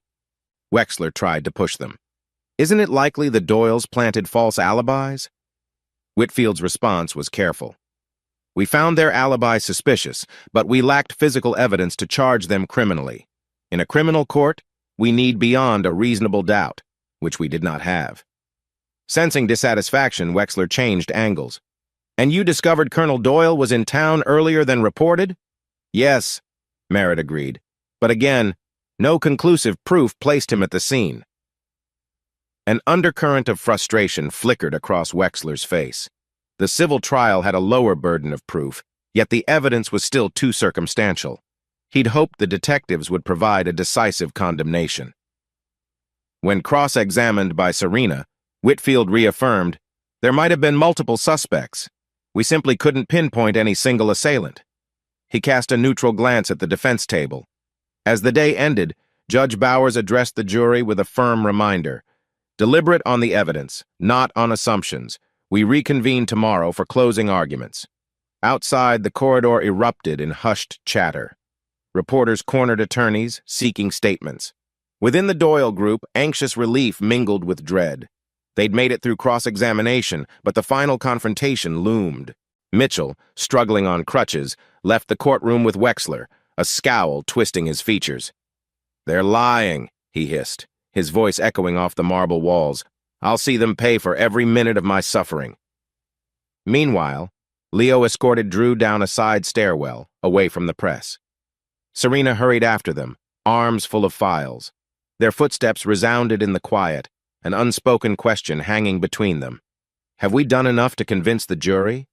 Wexler tried to push them. Isn't it likely the Doyles planted false alibis? Whitfield's response was careful. We found their alibi suspicious, but we lacked physical evidence to charge them criminally. In a criminal court, we need beyond a reasonable doubt, which we did not have. Sensing dissatisfaction, Wexler changed angles. And you discovered Colonel Doyle was in town earlier than reported? Yes, Merritt agreed. But again, no conclusive proof placed him at the scene. An undercurrent of frustration flickered across Wexler's face. The civil trial had a lower burden of proof, yet the evidence was still too circumstantial. He'd hoped the detectives would provide a decisive condemnation. When cross-examined by Serena, Whitfield reaffirmed, there might have been multiple suspects. We simply couldn't pinpoint any single assailant. He cast a neutral glance at the defense table. As the day ended, Judge Bowers addressed the jury with a firm reminder. Deliberate on the evidence, not on assumptions. We reconvene tomorrow for closing arguments. Outside, the corridor erupted in hushed chatter. Reporters cornered attorneys, seeking statements. Within the Doyle group, anxious relief mingled with dread. They'd made it through cross-examination, but the final confrontation loomed. Mitchell, struggling on crutches, left the courtroom with Wexler, a scowl twisting his features. They're lying, he hissed, his voice echoing off the marble walls. I'll see them pay for every minute of my suffering. Meanwhile, Leo escorted Drew down a side stairwell, away from the press. Serena hurried after them, arms full of files. Their footsteps resounded in the quiet, an unspoken question hanging between them. Have we done enough to convince the jury?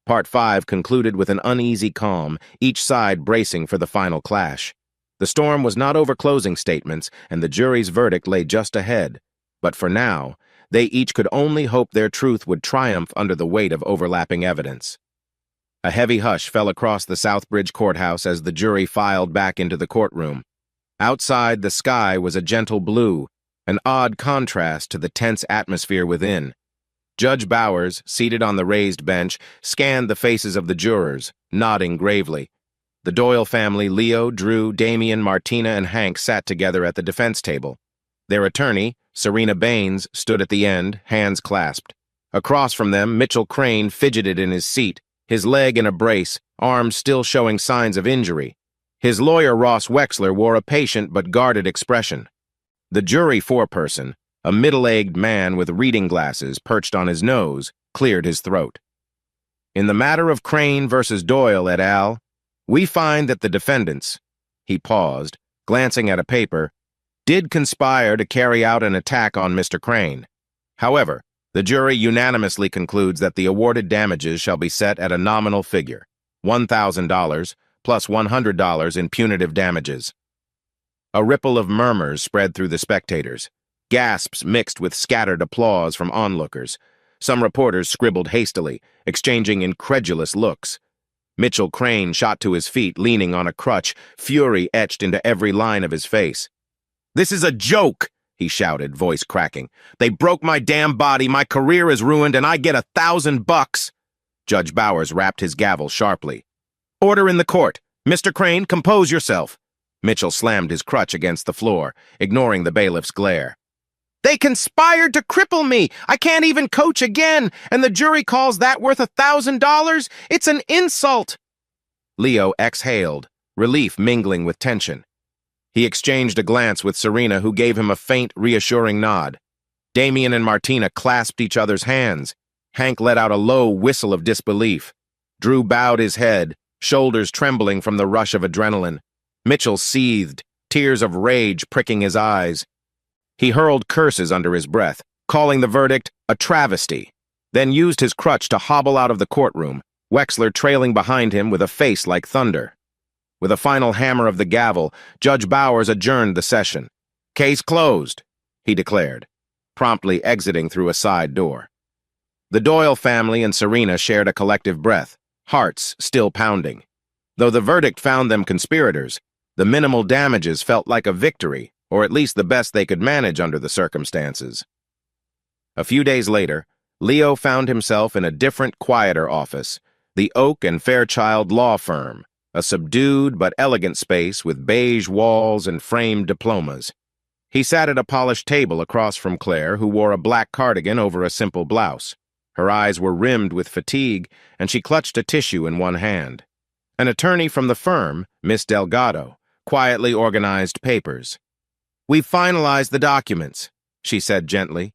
Part 5 concluded with an uneasy calm, each side bracing for the final clash. The storm was not over closing statements, and the jury's verdict lay just ahead. But for now, they each could only hope their truth would triumph under the weight of overlapping evidence. A heavy hush fell across the Southbridge courthouse as the jury filed back into the courtroom. Outside, the sky was a gentle blue, an odd contrast to the tense atmosphere within. Judge Bowers, seated on the raised bench, scanned the faces of the jurors, nodding gravely. The Doyle family, Leo, Drew, Damien, Martina, and Hank sat together at the defense table. Their attorney, Serena Baines, stood at the end, hands clasped. Across from them, Mitchell Crane fidgeted in his seat, his leg in a brace, arms still showing signs of injury. His lawyer, Ross Wexler, wore a patient but guarded expression. The jury foreperson, a middle-aged man with reading glasses perched on his nose, cleared his throat. In the matter of Crane versus Doyle et al., we find that the defendants, he paused, glancing at a paper, did conspire to carry out an attack on Mr. Crane. However, the jury unanimously concludes that the awarded damages shall be set at a nominal figure, $1,000 plus $100 in punitive damages. A ripple of murmurs spread through the spectators, gasps mixed with scattered applause from onlookers. Some reporters scribbled hastily, exchanging incredulous looks. Mitchell Crane shot to his feet, leaning on a crutch, fury etched into every line of his face. "This is a joke!" he shouted, voice cracking. "They broke my damn body, my career is ruined, and I get $1,000. Judge Bowers rapped his gavel sharply. "Order in the court. Mr. Crane, compose yourself." Mitchell slammed his crutch against the floor, ignoring the bailiff's glare. "They conspired to cripple me! I can't even coach again! And the jury calls that worth $1,000? It's an insult!" Leo exhaled, relief mingling with tension. He exchanged a glance with Serena, who gave him a faint, reassuring nod. Damien and Martina clasped each other's hands. Hank let out a low whistle of disbelief. Drew bowed his head, shoulders trembling from the rush of adrenaline. Mitchell seethed, tears of rage pricking his eyes. He hurled curses under his breath, calling the verdict a travesty, then used his crutch to hobble out of the courtroom, Wexler trailing behind him with a face like thunder. With a final hammer of the gavel, Judge Bowers adjourned the session. "Case closed," he declared, promptly exiting through a side door. The Doyle family and Serena shared a collective breath, hearts still pounding. Though the verdict found them conspirators, the minimal damages felt like a victory, or at least the best they could manage under the circumstances. A few days later, Leo found himself in a different, quieter office, the Oak and Fairchild Law Firm, a subdued but elegant space with beige walls and framed diplomas. He sat at a polished table across from Claire, who wore a black cardigan over a simple blouse. Her eyes were rimmed with fatigue, and she clutched a tissue in one hand. An attorney from the firm, Miss Delgado, quietly organized papers. "We've finalized the documents," she said gently.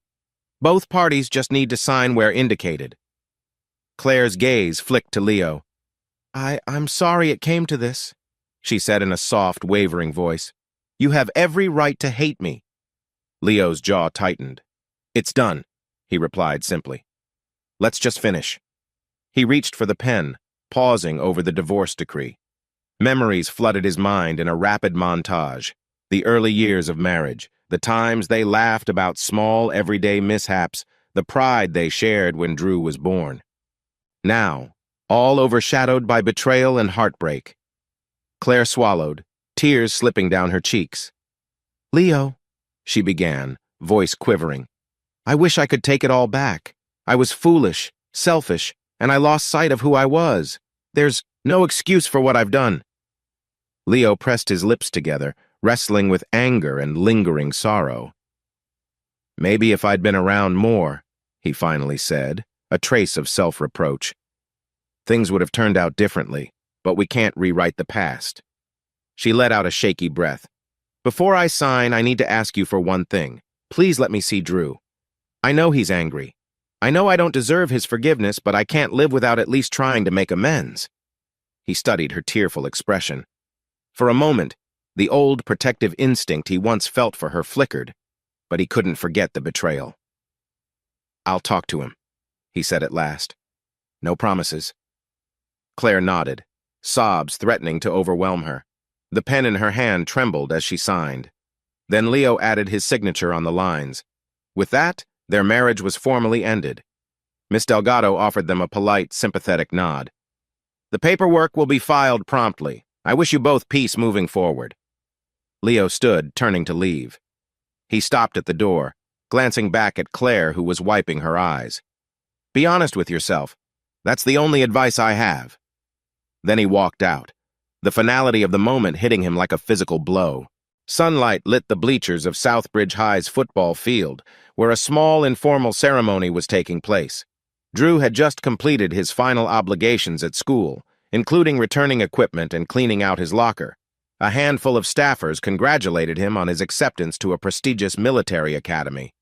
"Both parties just need to sign where indicated." Claire's gaze flicked to Leo. I'm sorry it came to this," she said in a soft, wavering voice. "You have every right to hate me." Leo's jaw tightened. "It's done," he replied simply. "Let's just finish." He reached for the pen, pausing over the divorce decree. Memories flooded his mind in a rapid montage. The early years of marriage, the times they laughed about small, everyday mishaps, the pride they shared when Drew was born. Now, all overshadowed by betrayal and heartbreak. Claire swallowed, tears slipping down her cheeks. "Leo," she began, voice quivering, "I wish I could take it all back. I was foolish, selfish, and I lost sight of who I was. There's no excuse for what I've done." Leo pressed his lips together, wrestling with anger and lingering sorrow. "Maybe if I'd been around more," he finally said, a trace of self-reproach. "Things would have turned out differently, but we can't rewrite the past." She let out a shaky breath. "Before I sign, I need to ask you for one thing. Please let me see Drew. I know he's angry. I know I don't deserve his forgiveness, but I can't live without at least trying to make amends." He studied her tearful expression. For a moment, the old protective instinct he once felt for her flickered, but he couldn't forget the betrayal. "I'll talk to him," he said at last. "No promises." Claire nodded, sobs threatening to overwhelm her. The pen in her hand trembled as she signed. Then Leo added his signature on the lines. With that, their marriage was formally ended. Miss Delgado offered them a polite, sympathetic nod. The paperwork will be filed promptly. I wish you both peace moving forward." Leo stood, turning to leave. He stopped at the door, glancing back at Claire, who was wiping her eyes. "Be honest with yourself. That's the only advice I have." Then he walked out, the finality of the moment hitting him like a physical blow. Sunlight lit the bleachers of Southbridge High's football field, where a small, informal ceremony was taking place. Drew had just completed his final obligations at school, including returning equipment and cleaning out his locker. A handful of staffers congratulated him on his acceptance to a prestigious military academy.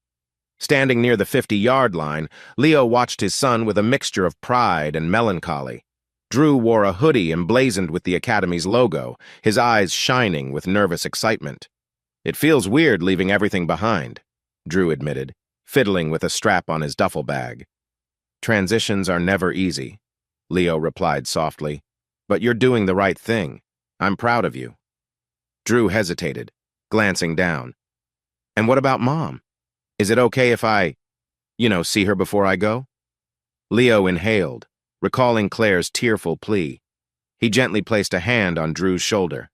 Standing near the 50-yard line, Leo watched his son with a mixture of pride and melancholy. Drew wore a hoodie emblazoned with the academy's logo, his eyes shining with nervous excitement. "It feels weird leaving everything behind," Drew admitted, fiddling with a strap on his duffel bag. "Transitions are never easy," Leo replied softly. "But you're doing the right thing. I'm proud of you." Drew hesitated, glancing down. "And what about Mom? Is it okay if I, see her before I go?" Leo inhaled, recalling Claire's tearful plea. He gently placed a hand on Drew's shoulder.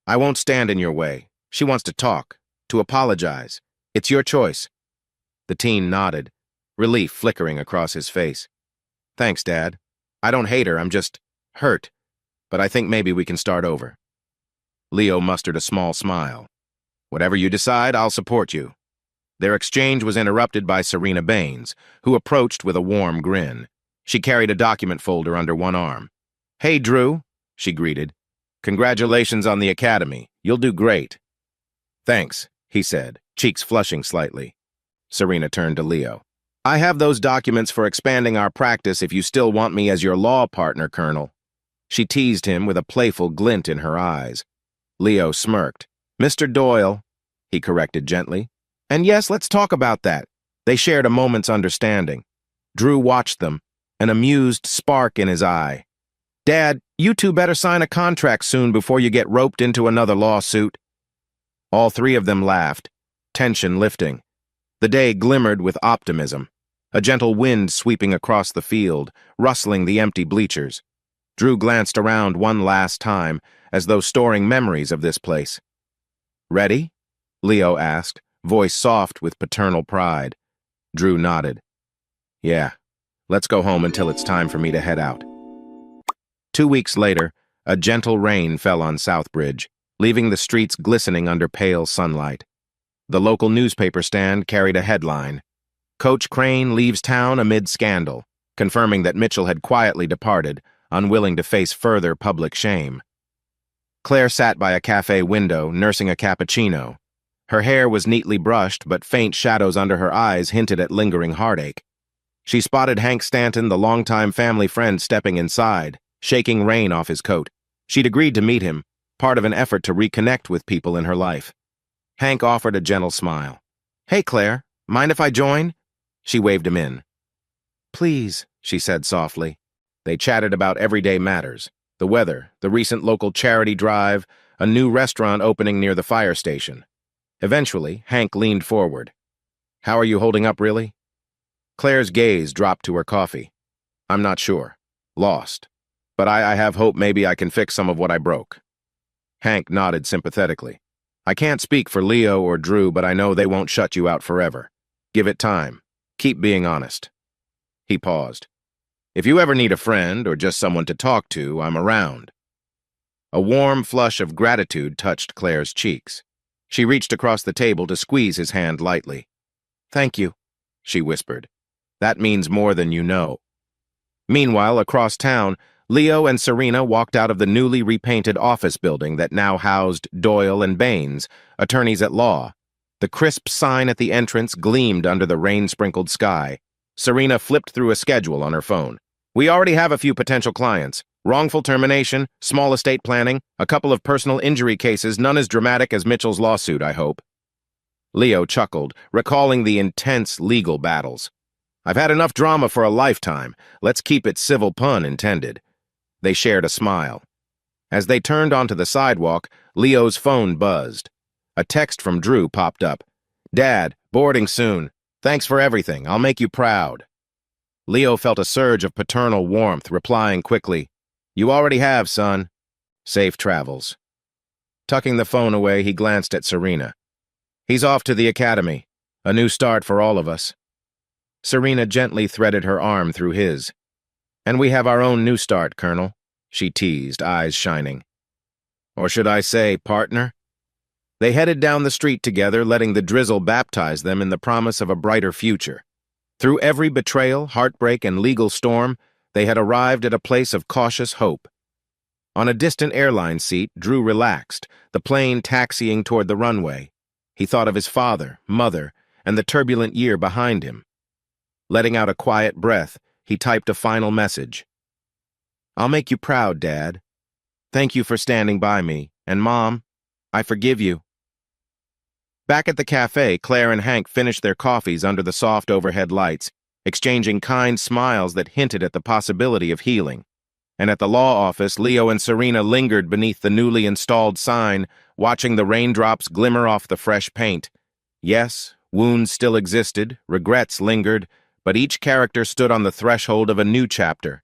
"I won't stand in your way. She wants to talk, to apologize. It's your choice." The teen nodded, relief flickering across his face. "Thanks, Dad. I don't hate her, I'm just hurt, but I think maybe we can start over." Leo mustered a small smile. "Whatever you decide, I'll support you." Their exchange was interrupted by Serena Baines, who approached with a warm grin. She carried a document folder under one arm. "Hey, Drew," she greeted. "Congratulations on the academy. You'll do great." "Thanks," he said, cheeks flushing slightly. Serena turned to Leo. "I have those documents for expanding our practice if you still want me as your law partner, Colonel." She teased him with a playful glint in her eyes. Leo smirked. "Mr. Doyle," he corrected gently. "And yes, let's talk about that." They shared a moment's understanding. Drew watched them, an amused spark in his eye. "Dad, you two better sign a contract soon before you get roped into another lawsuit." All three of them laughed, tension lifting. The day glimmered with optimism, a gentle wind sweeping across the field, rustling the empty bleachers. Drew glanced around one last time, as though storing memories of this place. "Ready?" Leo asked, voice soft with paternal pride. Drew nodded. "Yeah. Let's go home until it's time for me to head out." 2 weeks later, a gentle rain fell on Southbridge, leaving the streets glistening under pale sunlight. The local newspaper stand carried a headline, "Coach Crane leaves town amid scandal," confirming that Mitchell had quietly departed, unwilling to face further public shame. Claire sat by a cafe window, nursing a cappuccino. Her hair was neatly brushed, but faint shadows under her eyes hinted at lingering heartache. She spotted Hank Stanton, the longtime family friend, stepping inside, shaking rain off his coat. She'd agreed to meet him, part of an effort to reconnect with people in her life. Hank offered a gentle smile. "Hey, Claire, mind if I join?" She waved him in. "Please," she said softly. They chatted about everyday matters, the weather, the recent local charity drive, a new restaurant opening near the fire station. Eventually, Hank leaned forward. "How are you holding up, really?" Claire's gaze dropped to her coffee. "I'm not sure. Lost. But I have hope maybe I can fix some of what I broke." Hank nodded sympathetically. "I can't speak for Leo or Drew, but I know they won't shut you out forever. Give it time. Keep being honest." He paused. "If you ever need a friend or just someone to talk to, I'm around." A warm flush of gratitude touched Claire's cheeks. She reached across the table to squeeze his hand lightly. "Thank you," she whispered. "That means more than you know." Meanwhile, across town, Leo and Serena walked out of the newly repainted office building that now housed Doyle and Baines, attorneys at law. The crisp sign at the entrance gleamed under the rain-sprinkled sky. Serena flipped through a schedule on her phone. "We already have a few potential clients. Wrongful termination, small estate planning, a couple of personal injury cases, none as dramatic as Mitchell's lawsuit, I hope." Leo chuckled, recalling the intense legal battles. "I've had enough drama for a lifetime. Let's keep it civil, pun intended." They shared a smile. As they turned onto the sidewalk, Leo's phone buzzed. A text from Drew popped up. "Dad, boarding soon. Thanks for everything. I'll make you proud." Leo felt a surge of paternal warmth, replying quickly, You already have, son. Safe travels. Tucking the phone away, he glanced at Serena. He's off to the academy. A new start for all of us. Serena gently threaded her arm through his. And we have our own new start, Colonel, she teased, eyes shining. Or should I say, partner? They headed down the street together, letting the drizzle baptize them in the promise of a brighter future. Through every betrayal, heartbreak, and legal storm, they had arrived at a place of cautious hope. On a distant airline seat, Drew relaxed, the plane taxiing toward the runway. He thought of his father, mother, and the turbulent year behind him. Letting out a quiet breath, he typed a final message. I'll make you proud, Dad. Thank you for standing by me, and Mom, I forgive you. Back at the cafe, Claire and Hank finished their coffees under the soft overhead lights, exchanging kind smiles that hinted at the possibility of healing. And at the law office, Leo and Serena lingered beneath the newly installed sign, watching the raindrops glimmer off the fresh paint. Yes, wounds still existed, regrets lingered, but each character stood on the threshold of a new chapter.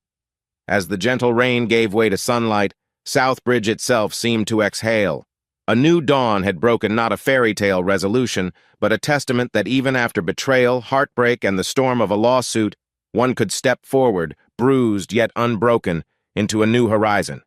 As the gentle rain gave way to sunlight, Southbridge itself seemed to exhale. A new dawn had broken not a fairy tale resolution, but a testament that even after betrayal, heartbreak, and the storm of a lawsuit, one could step forward, bruised yet unbroken, into a new horizon.